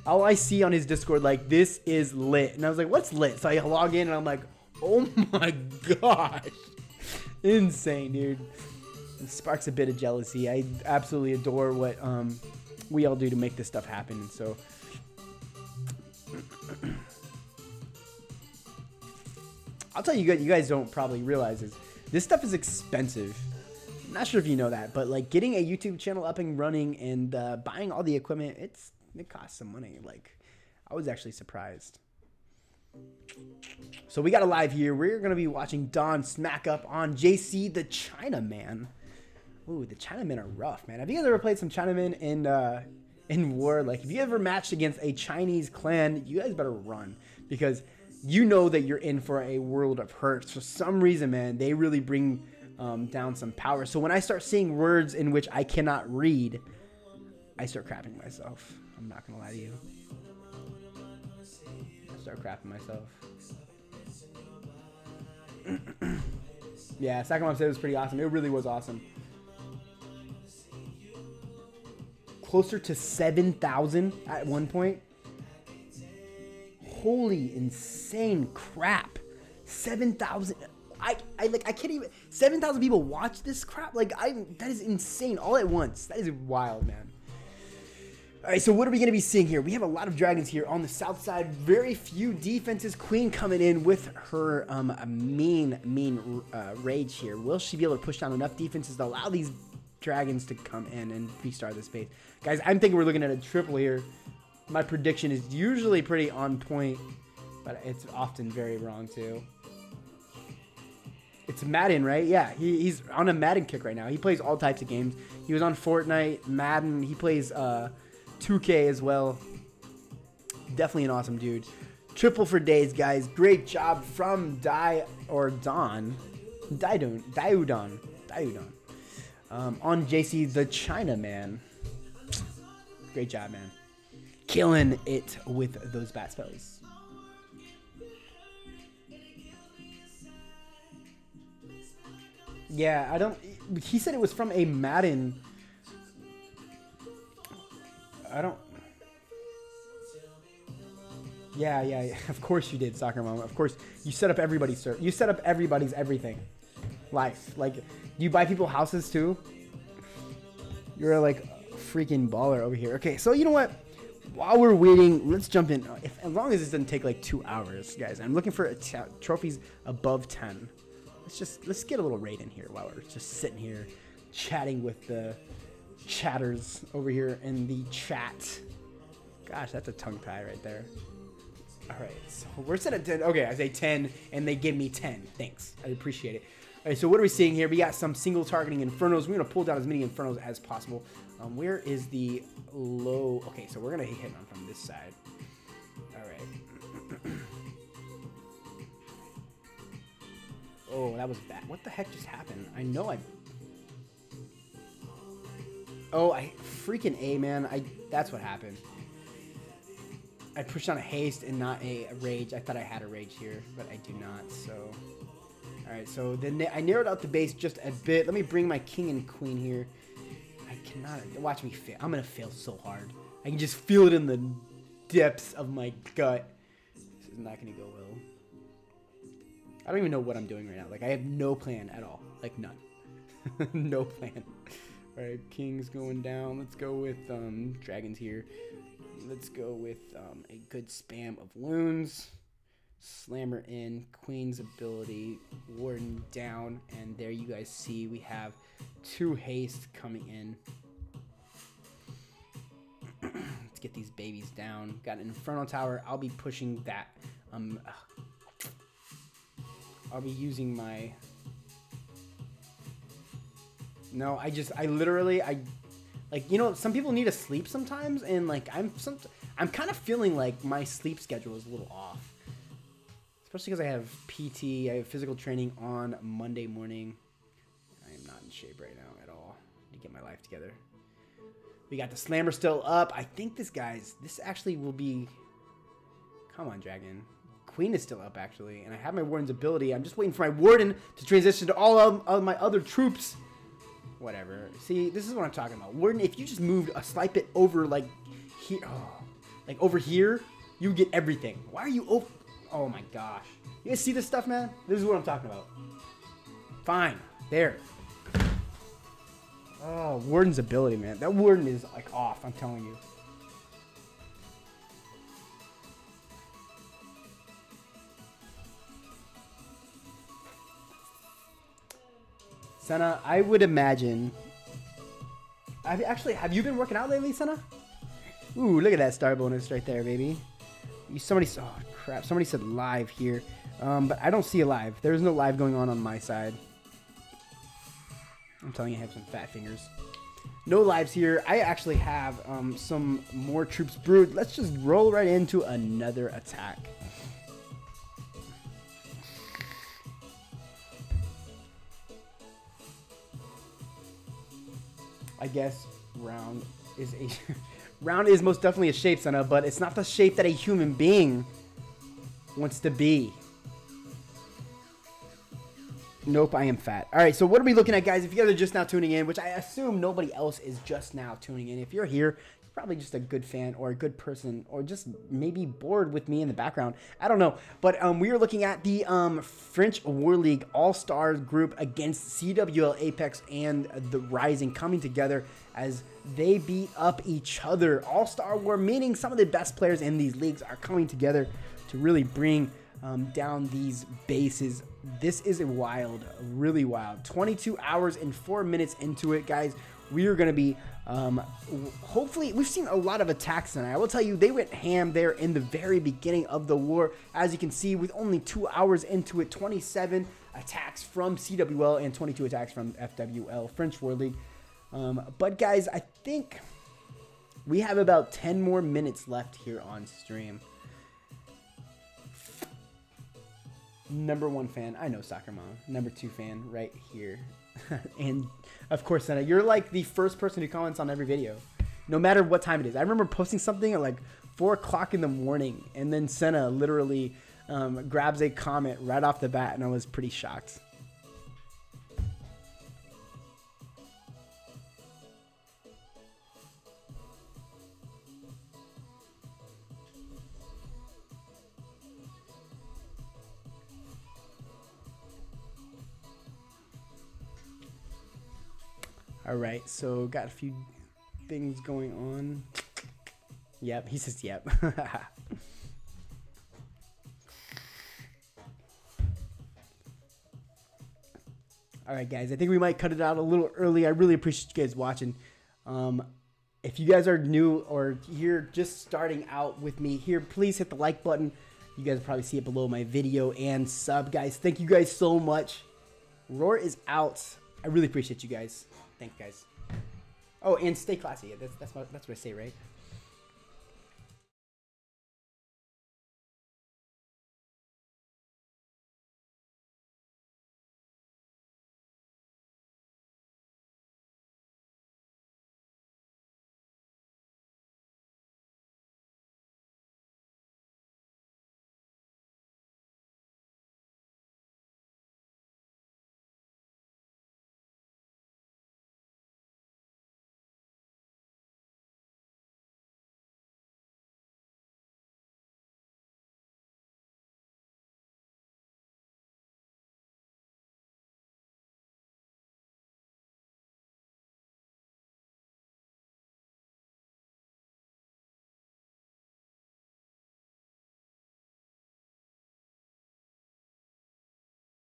all I see on his Discord, like, this is lit. And I was like, what's lit? So I log in and I'm like, oh my gosh. Insane, dude. It sparks a bit of jealousy. I absolutely adore what we all do to make this stuff happen. And so I'll tell you guys don't probably realize is this stuff is expensive. I'm not sure if you know that, but like getting a YouTube channel up and running and buying all the equipment, it costs some money. Like, I was actually surprised. So we got a live here. We're going to be watching Don smack up on JC the Chinaman. Ooh, the Chinamen are rough, man. Have you guys ever played some Chinamen in war? Like, if you ever matched against a Chinese clan, you guys better run, because you know that you're in for a world of hurt. For some reason, man, they really bring down some power. So when I start seeing words in which I cannot read, I start crapping myself. I'm not going to lie to you. Start crapping myself. Yeah, Soccer Mom said it was pretty awesome. It really was awesome. Closer to 7,000 at one point. Holy insane crap. 7,000. I can't even. 7,000 people watch this crap. Like, that is insane all at once. That is wild, man. All right, so what are we going to be seeing here? We have a lot of dragons here on the south side. Very few defenses. Queen coming in with her mean rage here. Will she be able to push down enough defenses to allow these dragons to come in and restart this base? Guys, I'm thinking we're looking at a triple here. My prediction is usually pretty on point, but it's often very wrong too. It's Madden, right? Yeah, he's on a Madden kick right now. He plays all types of games. He was on Fortnite, Madden. He plays 2K as well. Definitely an awesome dude. Triple for days, guys. Great job from Diudon on JC the Chinaman. Great job, man. Killing it with those bat spells. Yeah, I don't. He said it was from a Madden. I don't. Yeah. Of course you did, Soccer Mom. Of course you set up everybody's server. You set up everybody's everything. Life. Like, do you buy people houses too? You're like a freaking baller over here. Okay, so you know what? While we're waiting, let's jump in. As long as this doesn't take like 2 hours, guys. I'm looking for trophies above 10. Let's get a little raid in here while we're just sitting here chatting with the chatters over here in the chat. Gosh, that's a tongue tie right there. All right, so we're set at 10. Okay, I say 10 and they give me 10. Thanks, I appreciate it. All right, so what are we seeing here? We got some single targeting infernos. We're gonna pull down as many infernos as possible. Where is the low? Okay, so we're gonna hit on from this side. All right. Oh, that was bad. What the heck just happened? I know Oh, I freaking A, man. That's what happened. I pushed on a haste and not a rage. I thought I had a rage here, but I do not. So, all right. So then I narrowed out the base just a bit. Let me bring my king and queen here. I cannot watch me fail. I'm gonna fail so hard. I can just feel it in the depths of my gut. This is not gonna go well. I don't even know what I'm doing right now. Like I have no plan at all. Like none. No plan. All right, king's going down. Let's go with dragons here. Let's go with a good spam of loons. Slammer in, queen's ability, warden down, and there you guys see we have 2 haste coming in. Let's get these babies down. Got an Inferno Tower. I'll be pushing that. I'll be using my... No, I literally, like, you know, some people need to sleep sometimes, and like, I'm kind of feeling like my sleep schedule is a little off. Especially because I have PT, I have physical training on Monday morning. I am not in shape right now at all. I need to get my life together. We got the Slammer still up. I think this actually will be, come on, Dragon. Queen is still up, actually, and I have my Warden's ability. I'm just waiting for my Warden to transition to all of my other troops. Whatever. See, this is what I'm talking about. Warden, if you just moved a slight bit over, like, here, like over here, you get everything. Why are you over? Oh my gosh. You guys see this stuff, man? This is what I'm talking about. Fine. There. Oh, Warden's ability, man. That Warden is, like, off, I'm telling you. Senna, I would imagine... Have you been working out lately, Senna? Ooh, look at that star bonus right there, baby. Oh, crap. Somebody said live here. But I don't see a live. There's no live going on my side. I'm telling you, I have some fat fingers. No lives here. I actually have some more troops brewed. Let's just roll right into another attack. I guess round is a round is most definitely a shape, Senna, but it's not the shape that a human being wants to be. Nope, I am fat. All right, so what are we looking at, guys? If you guys are just now tuning in, which I assume nobody else is just now tuning in, if you're here, you're probably just a good fan or a good person or just maybe bored with me in the background. I don't know. But we are looking at the French War League All-Stars group against CWL Apex and the Rising coming together as they beat up each other. All-Star War, meaning some of the best players in these leagues are coming together to really bring down these bases. This is a wild, really wild. 22 hours and 4 minutes into it, guys. We are going to be, hopefully, we've seen a lot of attacks tonight. I will tell you, they went ham there in the very beginning of the war. As you can see, with only 2 hours into it, 27 attacks from CWL and 22 attacks from FWL, French War League. But guys, I think we have about 10 more minutes left here on stream. Number 1 fan, I know Soccer Mom. Number 2 fan, right here. And of course, Senna, you're like the first person who comments on every video, no matter what time it is. I remember posting something at like 4 o'clock in the morning, and then Senna literally grabs a comment right off the bat, and I was pretty shocked. All right, so got a few things going on. Yep, he says yep. All right, guys, I think we might cut it out a little early. I really appreciate you guys watching. If you guys are new or you're just starting out with me here, please hit the like button. You guys will probably see it below my video, and sub, guys. Thank you guys so much. Roar is out. I really appreciate you guys. Thanks, guys. Oh, and stay classy. That's what I say, right?